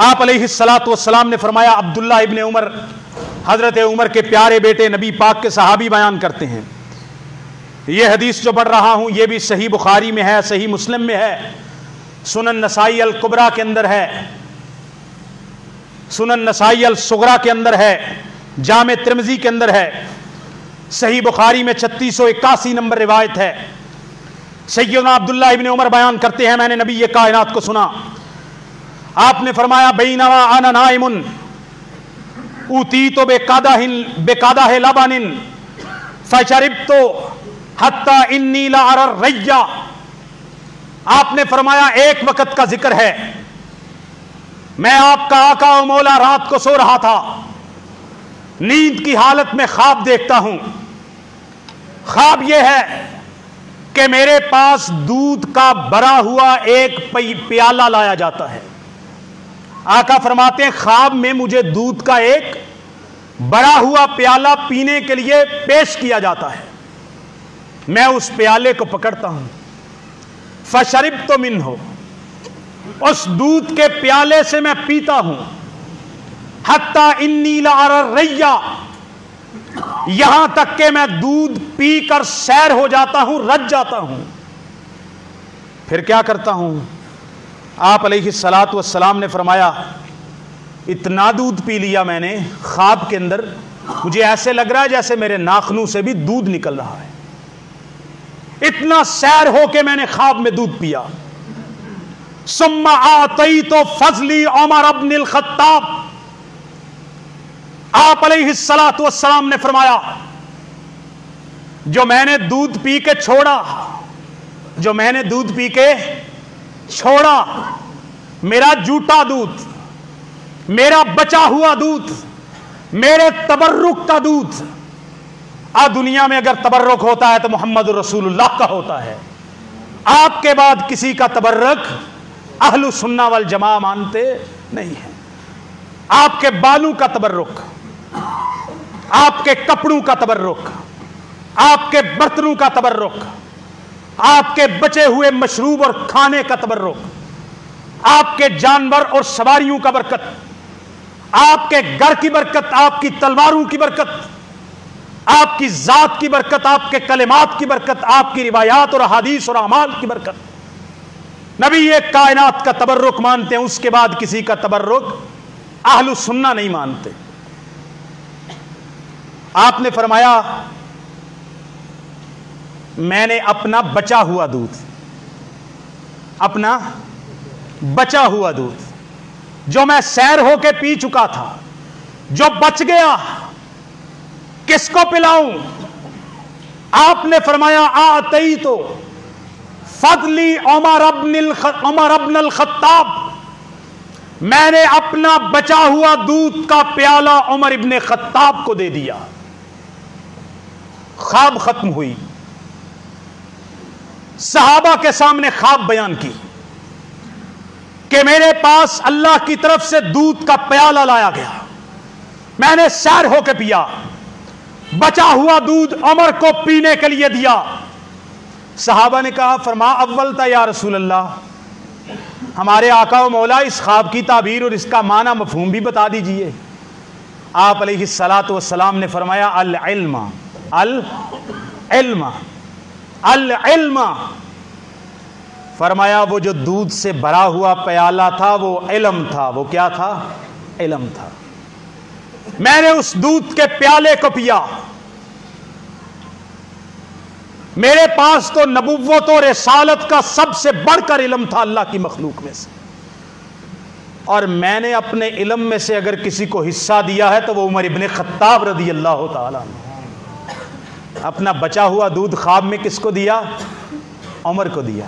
آپ علیہ الصلوۃ والسلام نے فرمایا، عبداللہ ابن عمر حضرت عمر کے پیارے بیٹے نبی پاک کے صحابی بیان کرتے ہیں، یہ حدیث جو پڑھ رہا ہوں یہ بھی صحیح بخاری میں ہے، صحیح مسلم میں ہے، سنن نسائی الکبریٰ کے اندر ہے، سنن نسائی الصغریٰ کے اندر ہے، جامع ترمذی کے اندر ہے، صحیح بخاری میں 3681 نمبر روایت ہے۔ سیدنا عبداللہ ابن عمر بیان کرتے ہیں، میں نے نبی کائنات کو سنا، آپ نے فرمایا، بینما انا نائم اوتیت بقدح لبن فشربت حتی انی لأری الري۔ آپ نے فرمایا ایک وقت کا ذکر ہے، میں آپ کا آقا و مولا رات کو سو رہا تھا، نیند کی حالت میں خواب دیکھتا ہوں۔ خواب یہ ہے کہ میرے پاس دودھ کا بھرا ہوا ایک پیالہ لایا جاتا ہے۔ آقا فرماتے ہیں خواب میں مجھے دودھ کا ایک بھرا ہوا پیالہ پینے کے لیے پیش کیا جاتا ہے، میں اس پیالے کو پکڑتا ہوں، فشربت منہ، اس دودھ کے پیالے سے میں پیتا ہوں، حتی انی لأری الري، یہاں تک کہ میں دودھ پی کر سیر ہو جاتا ہوں، رج جاتا ہوں۔ پھر کیا کرتا ہوں؟ آپ علیہ الصلوۃ والسلام نے فرمایا، اتنا دودھ پی لیا میں نے خواب کے اندر، مجھے ایسے لگ رہا ہے جیسے میرے ناخنوں سے بھی دودھ نکل رہا ہے، اتنا سیر ہو کے میں نے خواب میں دودھ پیا۔ ثم اعطیت فضلی عمر بن الخطاب، آپ علیہ الصلوۃ والسلام نے فرمایا، جو میں نے دودھ پی کے چھوڑا، جو میں نے دودھ پی کے چھوڑا، میرا جھوٹا دودھ، میرا بچا ہوا دودھ، میرے تبرک کا دودھ، دنیا میں اگر تبرک ہوتا ہے تو محمد رسول اللہ کا ہوتا ہے، آپ کے بعد کسی کا تبرک اہل سنہ والجماعہ مانتے نہیں ہیں۔ آپ کے بالوں کا تبرک، آپ کے کپڑوں کا تبرک، آپ کے برتنوں کا تبرک، آپ کے بچے ہوئے مشروب اور کھانے کا تبرک، آپ کے جانور اور سواریوں کا برکت، آپ کے گھر کی برکت، آپ کی تلواروں کی برکت، آپ کی ذات کی برکت، آپ کے کلمات کی برکت، آپ کی روایات اور احادیث اور اعمال کی برکت، نبی یہ کائنات کا تبرک مانتے ہیں، اس کے بعد کسی کا تبرک اہل سنہ نہیں مانتے۔ آپ نے فرمایا، میں نے اپنا بچا ہوا دودھ، اپنا بچا ہوا دودھ جو میں سیر ہو کے پی چکا تھا، جو بچ گیا، کس کو پلاؤں؟ آپ نے فرمایا، اعطیت فضلی عمر بن الخطاب، میں نے اپنا بچا ہوا دودھ کا پیالہ عمر ابن خطاب کو دے دیا۔ خواب ختم ہوئی، صحابہ کے سامنے خواب بیان کی کہ میرے پاس اللہ کی طرف سے دودھ کا پیالہ لایا گیا، میں نے سیر ہو کے پیا، بچا ہوا دودھ عمر کو پینے کے لیے دیا۔ صحابہ نے کہا، فرما اول تا یا رسول اللہ، ہمارے آقا و مولا اس خواب کی تعبیر اور اس کا معنی مفہوم بھی بتا دیجئے۔ آپ علیہ الصلوۃ والسلام نے فرمایا، العلم العلم العلم، فرمایا وہ جو دودھ سے بھرا ہوا پیالہ تھا وہ علم تھا۔ وہ کیا تھا؟ علم تھا۔ میں نے اس دودھ کے پیالے کو پیا، میرے پاس تو نبوت و رسالت کا سب سے بڑھ کر علم تھا اللہ کی مخلوق میں سے، اور میں نے اپنے علم میں سے اگر کسی کو حصہ دیا ہے تو وہ عمر ابن خطاب رضی اللہ تعالیٰ عنہ۔ اپنا بچا ہوا دودھ خواب میں کس کو دیا؟ عمر کو دیا.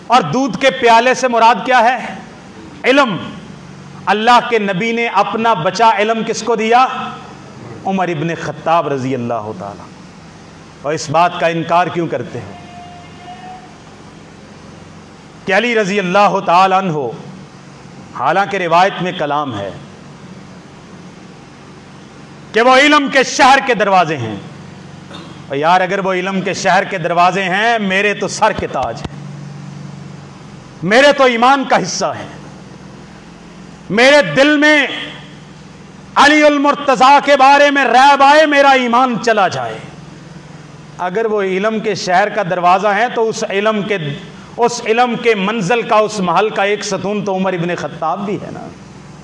اور دودھ کے پیالے سے مراد کیا ہے؟ علم. اللہ کے نبی نے اپنا بچا علم کس کو دیا؟ عمر ابن خطاب رضی اللہ تعالی. اور اس بات کا انکار کیوں کرتے ہیں کہ علی رضی اللہ تعالی عنہ، حالانکہ روایت میں کلام ہے کہ وہ علم کے شہر کے دروازے ہیں. اور یار اگر وہ علم کے شہر کے دروازے ہیں، میرے تو سر کے تاج ہیں، میرے تو ایمان کا حصہ ہے. میرے دل میں علی المرتضیٰ کے بارے میں ریب آئے، میرا ایمان چلا جائے. اگر وہ علم کے شہر کا دروازہ ہے تو اس علم کے منزل کا، اس محل کا ایک ستون تو عمر ابن خطاب بھی ہے نا.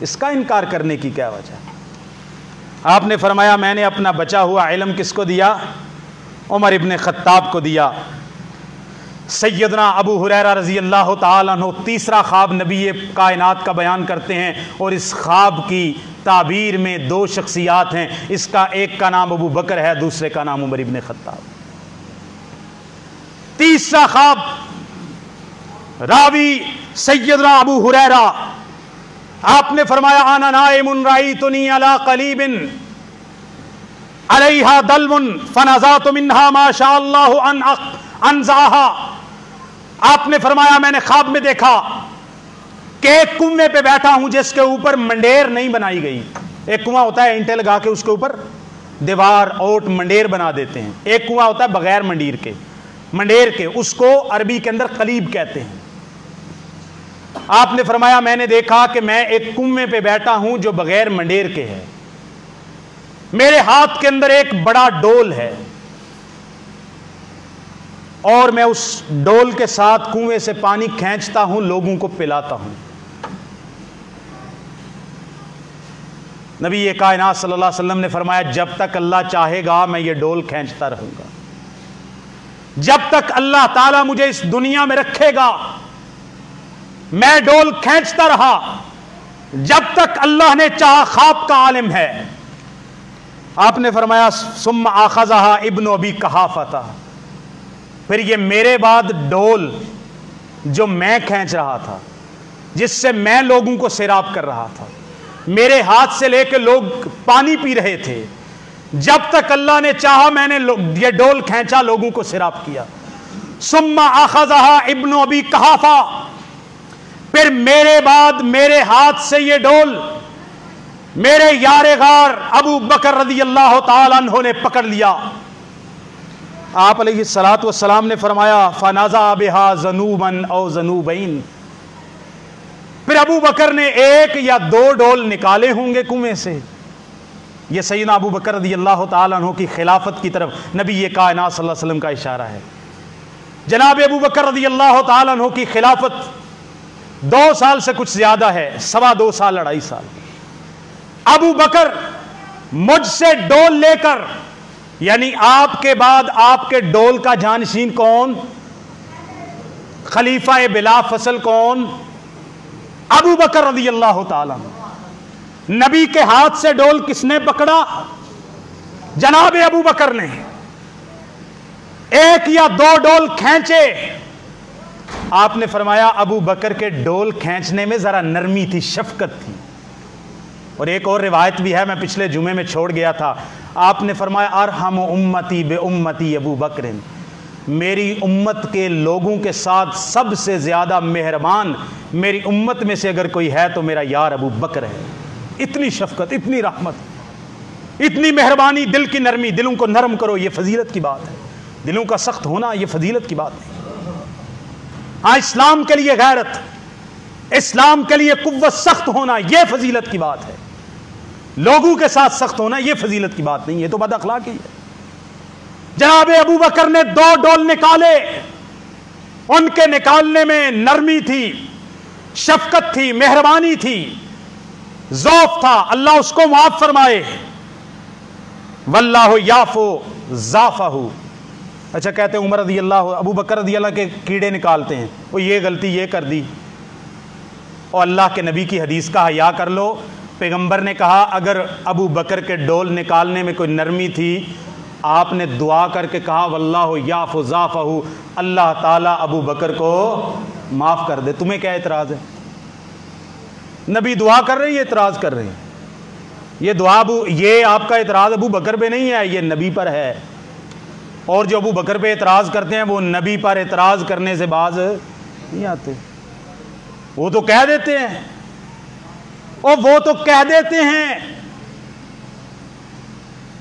اس کا انکار کرنے کی کیا وجہ ہے؟ آپ نے فرمایا میں نے اپنا بچا ہوا علم کس کو دیا؟ عمر ابن خطاب کو دیا. سیدنا ابو ہریرہ رضی اللہ تعالیٰ عنہ تیسرا خواب نبی کائنات کا بیان کرتے ہیں، اور اس خواب کی تعبیر میں دو شخصیات ہیں. اس کا ایک کا نام ابو بکر ہے، دوسرے کا نام عمر ابن خطاب. تیسرا خواب راوی سیدنا ابو ہریرہ، آپ نے فرمایا انا نائم رأیتنی علی قلیب علیہا دلو فنزعت منہا ما شاء اللہ ان انزعها. آپ نے فرمایا میں نے خواب میں دیکھا کہ ایک کنویں پہ بیٹھا ہوں جس کے اوپر منڈیر نہیں بنائی گئی. ایک کنواں ہوتا ہے اینٹیں لگا کے اس کے اوپر دیوار اوٹ منڈیر بنا دیتے ہیں. ایک کنواں ہوتا ہے بغیر منڈیر کے، اس کو عربی کے اندر قلیب کہتے ہیں. آپ نے فرمایا میں نے دیکھا کہ میں ایک کنویں پہ بیٹھا ہوں جو بغیر منڈیر کے ہے. میرے ہاتھ کے اندر ایک بڑا ڈول ہے، اور میں اس ڈول کے ساتھ کنویں سے پانی کھینچتا ہوں، لوگوں کو پلاتا ہوں. نبی کائنات صلی اللہ علیہ وسلم نے فرمایا جب تک اللہ چاہے گا میں یہ ڈول کھینچتا رہوں گا. جب تک اللہ تعالیٰ مجھے اس دنیا میں رکھے گا میں ڈول کھینچتا رہا، جب تک اللہ نے چاہا. خواب کا عالم ہے. آپ نے فرمایا ثم اخذها ابن ابی قحافہ، پھر یہ میرے بعد ڈول جو میں کھینچ رہا تھا، جس سے میں لوگوں کو سیراب کر رہا تھا، میرے ہاتھ سے لے کے لوگ پانی پی رہے تھے، جب تک اللہ نے چاہا میں نے یہ ڈول کھینچا، لوگوں کو سیراب کیا. ثم اخذها ابن ابی قحافہ، پھر میرے بعد میرے ہاتھ سے یہ ڈول میرے یار غار ابو بکر رضی اللہ تعالیٰ عنہ نے پکڑ لیا. آپ علیہ الصلوۃ والسلام نے فرمایا فنزع بها ذنوبا او ذنوبین، پھر ابو بکر نے ایک یا دو ڈول نکالے ہوں گے کنویں سے. یہ سیدنا ابو بکر رضی اللہ تعالیٰ عنہ کی خلافت کی طرف نبی کائنات صلی اللہ علیہ وسلم کا اشارہ ہے. جناب ابو بکر رضی اللہ تعالیٰ عنہ کی خلافت 2 سال سے کچھ زیادہ ہے، 2.25 سال 2.5 سال. ابو بکر مجھ سے ڈول لے کر، یعنی آپ کے بعد آپ کے ڈول کا جانشین کون؟ خلیفہ بلا فصل کون؟ ابو بکر رضی اللہ تعالیٰ. نبی کے ہاتھ سے ڈول کس نے پکڑا؟ جناب ابو بکر نے. ایک یا دو ڈول کھینچے. آپ نے فرمایا ابو بکر کے ڈول کھینچنے میں ذرا نرمی تھی، شفقت تھی. اور ایک اور روایت بھی ہے، میں پچھلے جمعے میں چھوڑ گیا تھا. آپ نے فرمایا ارحم امتی بے امتی ابو بکر، میری امت کے لوگوں کے ساتھ سب سے زیادہ مہربان میری امت میں سے اگر کوئی ہے تو میرا یار ابو بکر ہے. اتنی شفقت، اتنی رحمت، اتنی مہربانی، دل کی نرمی. دلوں کو نرم کرو، یہ فضیلت کی بات ہے. دلوں کا سخت ہونا یہ فضیلت کی بات ہے. ہاں اسلام کے لیے غیرت، اسلام کے لیے قوت، سخت ہونا یہ فضیلت کی بات ہے. لوگوں کے ساتھ سخت ہونا یہ فضیلت کی بات نہیں، یہ تو بد اخلاقی ہے. جناب ابو بکر نے 2 ڈول نکالے. ان کے نکالنے میں نرمی تھی، شفقت تھی، مہربانی تھی، ذوف تھا. اللہ اس کو معاف فرمائے. واللہ یعفو ذافہ. اچھا کہتے ہیں عمر رضی اللہ، ابو بکر رضی اللہ کے کیڑے نکالتے ہیں، وہ یہ غلطی یہ کر دی. اور اللہ کے نبی کی حدیث کا حیا کر لو. پیغمبر نے کہا اگر ابو بکر کے ڈول نکالنے میں کوئی نرمی تھی آپ نے دعا کر کے کہا واللہ یعفو ذافہ، اللہ تعالیٰ ابو بکر کو معاف کر دے. تمہیں کیا اعتراض ہے؟ نبی دعا کر رہے ہیں، یہ اعتراض کر رہے ہیں. یہ دعا یہ آپ کا اعتراض ابو بکر پہ نہیں ہے، یہ نبی پر ہے. اور جو ابو بکر پہ اعتراض کرتے ہیں وہ نبی پر اعتراض کرنے سے باز نہیں آتے. وہ تو کہہ دیتے ہیں، اور وہ تو کہہ دیتے ہیں،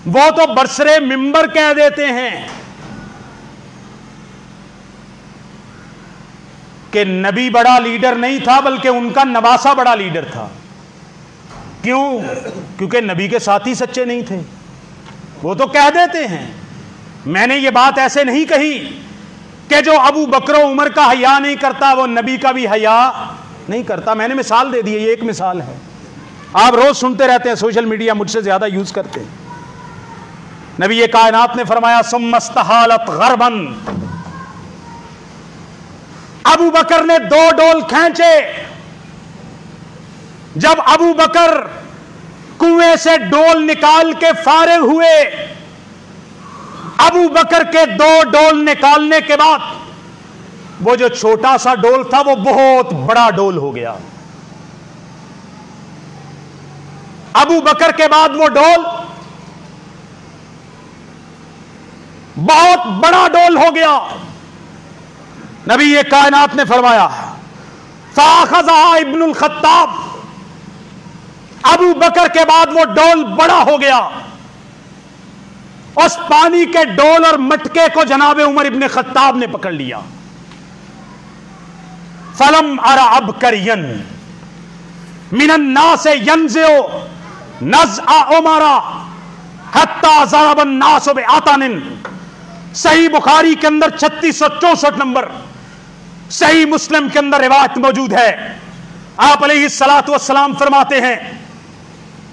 وہ تو برسرے منبر کہہ دیتے ہیں کہ نبی بڑا لیڈر نہیں تھا بلکہ ان کا نواسا بڑا لیڈر تھا. کیوں؟ کیونکہ نبی کے ساتھی سچے نہیں تھے. وہ تو کہہ دیتے ہیں. میں نے یہ بات ایسے نہیں کہی کہ جو ابو بکر و عمر کا حیا نہیں کرتا وہ نبی کا بھی حیا نہیں کرتا. میں نے مثال دے دی ہے، یہ ایک مثال ہے. آپ روز سنتے رہتے ہیں، سوشل میڈیا مجھ سے زیادہ یوز کرتے ہیں. نبی کائنات نے فرمایا ثم استحالت غربا، ابو بکر نے 2 ڈول کھینچے. جب ابو بکر کنویں سے ڈول نکال کے فارغ ہوئے، ابو بکر کے 2 ڈول نکالنے کے بعد وہ جو چھوٹا سا ڈول تھا وہ بہت بڑا ڈول ہو گیا. ابو بکر کے بعد وہ ڈول بہت بڑا ڈول ہو گیا. نبی یہ کائنات نے فرمایا فاخذها ابن الخطاب، ابو بکر کے بعد وہ ڈول بڑا ہو گیا. اس پانی کے ڈول اور مٹکے کو جناب عمر ابن خطاب نے پکڑ لیا. فلم ارى عبقريا من الناس ينزع نزع عمر حتى ضرب الناس بعطن. صحیح بخاری کے اندر 3664 نمبر، صحیح مسلم کے اندر روایت موجود ہے. آپ علیہ الصلوۃ والسلام فرماتے ہیں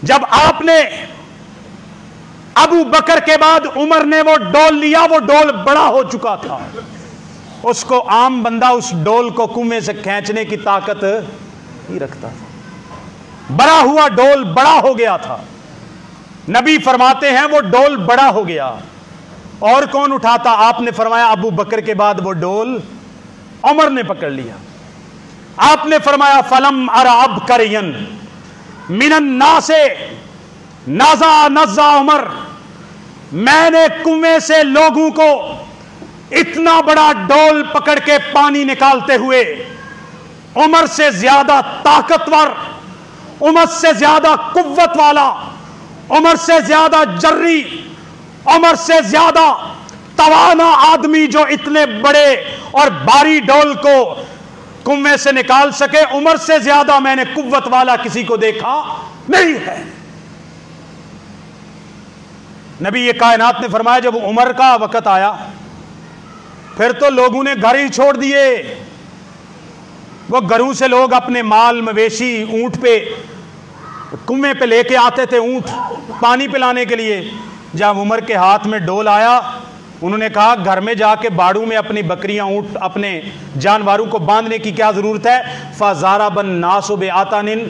جب آپ نے ابو بکر کے بعد عمر نے وہ ڈول لیا، وہ ڈول بڑا ہو چکا تھا. اس کو عام بندہ اس ڈول کو کنویں سے کھینچنے کی طاقت نہیں رکھتا تھا. بڑا ہوا ڈول بڑا ہو گیا تھا. نبی فرماتے ہیں وہ ڈول بڑا ہو گیا. اور کون اٹھاتا؟ آپ نے فرمایا ابو بکر کے بعد وہ ڈول عمر نے پکڑ لیا. آپ نے فرمایا فلم ارى عبقريا من الناس نزع عمر، میں نے کنویں سے لوگوں کو اتنا بڑا ڈول پکڑ کے پانی نکالتے ہوئے عمر سے زیادہ طاقتور، عمر سے زیادہ قوت والا، عمر سے زیادہ جری، عمر سے زیادہ توانا آدمی جو اتنے بڑے اور بھاری ڈول کو کنویں سے نکال سکے، عمر سے زیادہ میں نے قوت والا کسی کو دیکھا نہیں ہے. نبی یہ کائنات نے فرمایا جب عمر کا وقت آیا پھر تو لوگوں نے گھر ہی چھوڑ دیے. وہ گھروں سے لوگ اپنے مال مویشی اونٹ پہ کنویں پہ لے کے آتے تھے، اونٹ پانی پلانے کے لیے. جب عمر کے ہاتھ میں ڈول آیا انہوں نے کہا گھر میں جا کے باڑوں میں اپنی بکریاں اونٹ اپنے جانوروں کو باندھنے کی کیا ضرورت ہے. فَضَرَبَ النَّاسُ بِعَطَنٍ،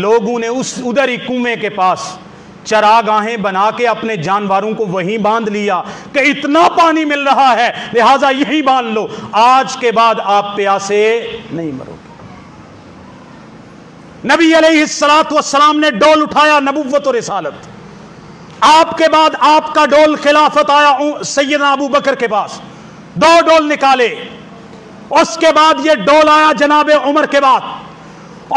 لوگوں نے ادھر ہی کنویں کے پاس چراگاہیں بنا کے اپنے جانوروں کو وہیں باندھ لیا کہ اتنا پانی مل رہا ہے لہٰذا یہی باندھ لو، آج کے بعد آپ پیاسے نہیں مرو گے. نبی علیہ الصلوۃ والسلام نے ڈول اٹھایا، نبوت و رسالت. آپ کے بعد آپ کا ڈول خلافت آیا سیدنا ابو بکر کے پاس، 2 ڈول نکالے. اس کے بعد یہ ڈول آیا جناب عمر کے بعد.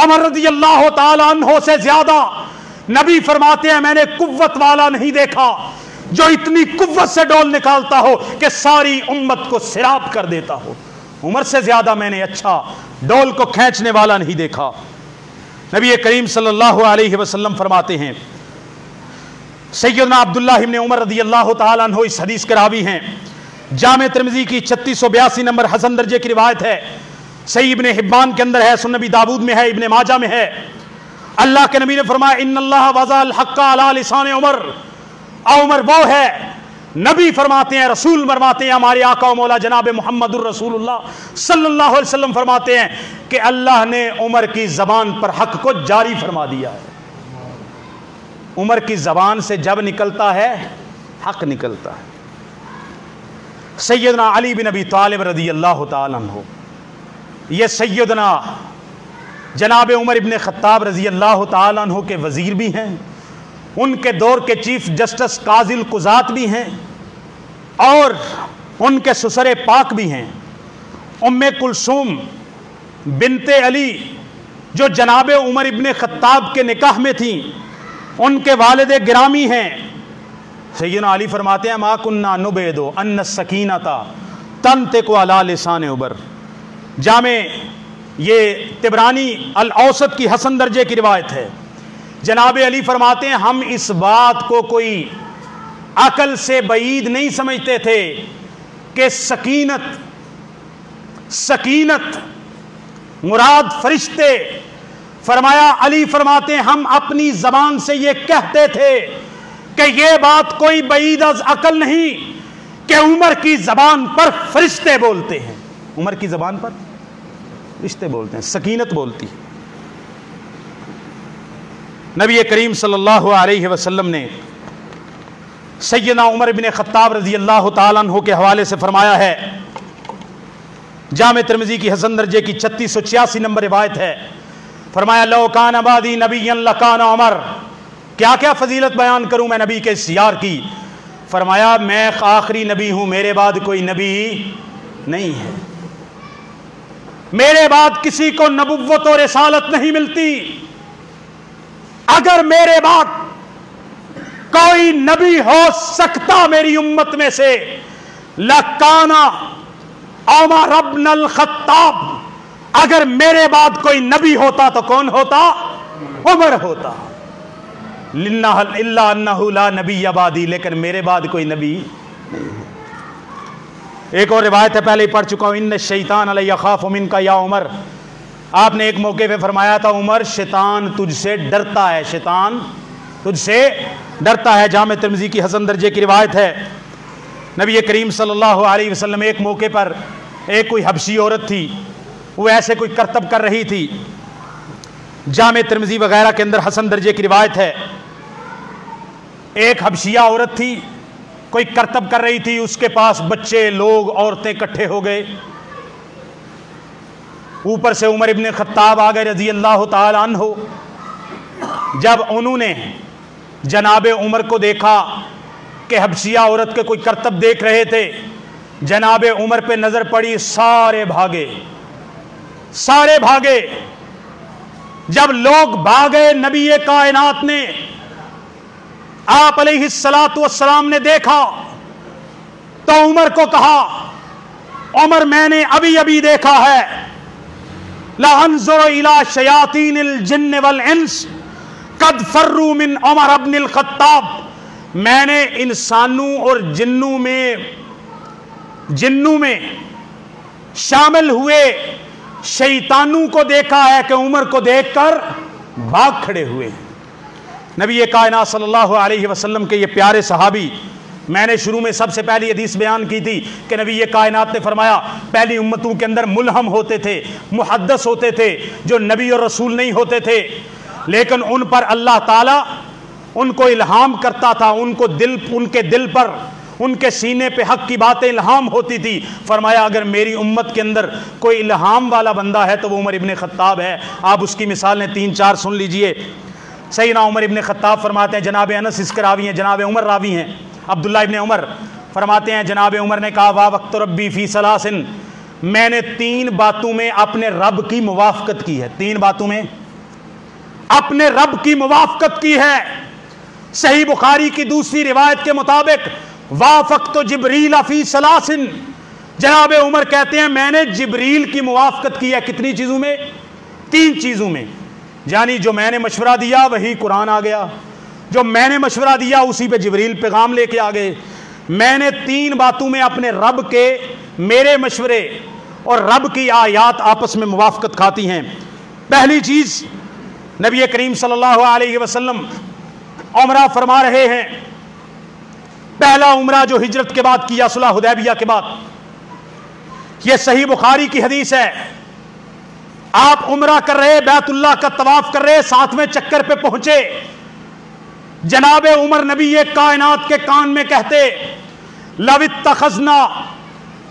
عمر رضی اللہ تعالی عنہ سے زیادہ نبی فرماتے ہیں میں نے قوت والا نہیں دیکھا جو اتنی قوت سے ڈول نکالتا ہو کہ ساری امت کو سیراب کر دیتا ہو. عمر سے زیادہ میں نے اچھا ڈول کو کھینچنے والا نہیں دیکھا. نبی کریم صلی اللہ علیہ وسلم فرماتے ہیں، سیدنا عبداللہ ابن عمر رضی اللہ تعالیٰ عنہ اس حدیث کے راوی ہیں. جامع ترمذی کی 3682 نمبر حسن درجے کی روایت ہے. صحیح ابن حبان کے اندر ہے، سنن نبی داؤد میں ہے، ابن ماجہ میں ہے. اللہ کے نبی نے فرمایا ان اللہ وضع الحق علی لسان عمر. عمر وہ ہے، نبی فرماتے ہیں، رسول فرماتے ہیں، ہمارے آقا و مولا جناب محمد الرسول اللہ صلی اللہ علیہ وسلم فرماتے ہیں کہ اللہ نے عمر کی زبان پر حق کو جاری فرما دیا ہے. عمر کی زبان سے جب نکلتا ہے حق نکلتا ہے. سیدنا علی بن ابی طالب رضی اللہ تعالیٰ عنہ، یہ سیدنا جناب عمر ابن خطاب رضی اللہ تعالیٰ عنہ کے وزیر بھی ہیں، ان کے دور کے چیف جسٹس قاضی القضات بھی ہیں، اور ان کے سسر پاک بھی ہیں۔ ام کلثوم بنت علی جو جناب عمر ابن خطاب کے نکاح میں تھیں، ان کے والد گرامی ہیں۔ سیدنا علی فرماتے ہیں ما کننا نبعد ان السکینۃ تنطق علی لسان عمر۔ جامع یہ طبرانی الاوسط کی حسن درجے کی روایت ہے۔ جناب علی فرماتے ہیں ہم اس بات کو کوئی عقل سے بعید نہیں سمجھتے تھے کہ سکینت مراد فرشتے۔ فرمایا علی فرماتے ہیں ہم اپنی زبان سے یہ کہتے تھے کہ یہ بات کوئی بعید از عقل نہیں کہ عمر کی زبان پر فرشتے بولتے ہیں، عمر کی زبان پر فرشتے بولتے ہیں، سکینت بولتی۔ نبی کریم صلی اللہ علیہ وسلم نے سیدنا عمر بن خطاب رضی اللہ تعالیٰ عنہ کے حوالے سے فرمایا ہے، جامع ترمذی کی حسن درجے کی 3686 نمبر روایت ہے، فرمایا لو کان بعدی نبی لکان عمر۔ کیا کیا فضیلت بیان کروں میں نبی کے سیار کی؟ فرمایا میں آخری نبی ہوں، میرے بعد کوئی نبی نہیں ہے، میرے بعد کسی کو نبوت اور رسالت نہیں ملتی۔ اگر میرے بعد کوئی نبی ہو سکتا میری امت میں سے لکانا عمر بن الخطاب، اگر میرے بعد کوئی نبی ہوتا تو کون ہوتا؟ عمر ہوتا۔ الا انہ لا نبی بعدی، لیکن میرے بعد کوئی نبی نہیں ہے۔ ایک اور روایت ہے پہلے ہی پڑھ چکا ہوں، ان الشیطان لیخاف منک یا عمر۔ آپ نے ایک موقع پہ فرمایا تھا عمر شیطان تجھ سے ڈرتا ہے، شیطان تجھ سے ڈرتا ہے۔ جامع ترمذی کی حسن درجے کی روایت ہے، نبی کریم صلی اللہ علیہ وسلم ایک موقع پر ایک کوئی حبشی عورت تھی، وہ ایسے کوئی کرتب کر رہی تھی، جامع ترمذی وغیرہ کے اندر حسن درجے کی روایت ہے، ایک حبشیہ عورت تھی کوئی کرتب کر رہی تھی، اس کے پاس بچے لوگ عورتیں اکٹھے ہو گئے، اوپر سے عمر ابن خطاب آ گئے رضی اللہ تعالی عنہ۔ جب انہوں نے جناب عمر کو دیکھا کہ حبشیہ عورت کے کوئی کرتب دیکھ رہے تھے، جناب عمر پہ نظر پڑی، سارے بھاگے۔ جب لوگ بھاگے، نبی کائنات نے آپ علیہ الصلاۃ والسلام نے دیکھا تو عمر کو کہا عمر میں نے ابھی دیکھا ہے، لَأَنظُرُ إِلَى شَيَاطِينِ الْجِنِّ وَالْإِنسِ قَدْ فَرُّوا مِنْ عُمَرَ بْنِ الْخَطَّابِ۔ میں نے انسانوں اور جنوں میں شامل ہوئے شیطانوں کو دیکھا ہے کہ عمر کو دیکھ کر بھاگ کھڑے ہوئے۔ نبی کائنات صلی اللہ علیہ وسلم کے یہ پیارے صحابی، میں نے شروع میں سب سے پہلی حدیث بیان کی تھی کہ نبی کائنات نے فرمایا پہلی امتوں کے اندر ملہم ہوتے تھے، محدث ہوتے تھے، جو نبی اور رسول نہیں ہوتے تھے، لیکن ان پر اللہ تعالیٰ ان کو الہام کرتا تھا، ان کے دل پر، ان کے سینے پہ حق کی باتیں الہام ہوتی تھی۔ فرمایا اگر میری امت کے اندر کوئی الہام والا بندہ ہے تو وہ عمر ابن خطاب ہے۔ آپ اس کی مثالیں 3-4 سن لیجئے۔ سیدنا عمر ابن خطاب فرماتے ہیں، جناب انس اس کے راوی ہیں، جناب عمر راوی ہیں، عبداللہ ابن عمر فرماتے ہیں جناب عمر نے کہا وا وقت ربی فی ثلاثن، میں نے 3 باتوں میں اپنے رب کی موافقت کی ہے، 3 باتوں میں اپنے رب کی موافقت کی ہے۔ صحیح بخاری کی دوسری روایت کے مطابق وافقت جبریل فی ثلاثن، جناب عمر کہتے ہیں میں نے جبریل کی موافقت کی ہے، کتنی چیزوں میں؟ 3 چیزوں میں، یعنی جو میں نے مشورہ دیا وہی قرآن آ گیا، جو میں نے مشورہ دیا اسی پہ جبریل پیغام لے کے آ گئے۔ میں نے 3 باتوں میں اپنے رب کے، میرے مشورے اور رب کی آیات آپس میں موافقت کھاتی ہیں۔ پہلی چیز، نبی کریم صلی اللہ علیہ وسلم عمرہ فرما رہے ہیں، پہلا عمرہ جو ہجرت کے بعد کیا صلح حدیبیہ کے بعد، یہ صحیح بخاری کی حدیث ہے۔ آپ عمرہ کر رہے، بیت اللہ کا طواف کر رہے، 7ویں چکر پہ پہنچے، جناب عمر نبی کائنات کے کان میں کہتے لو اتخذنا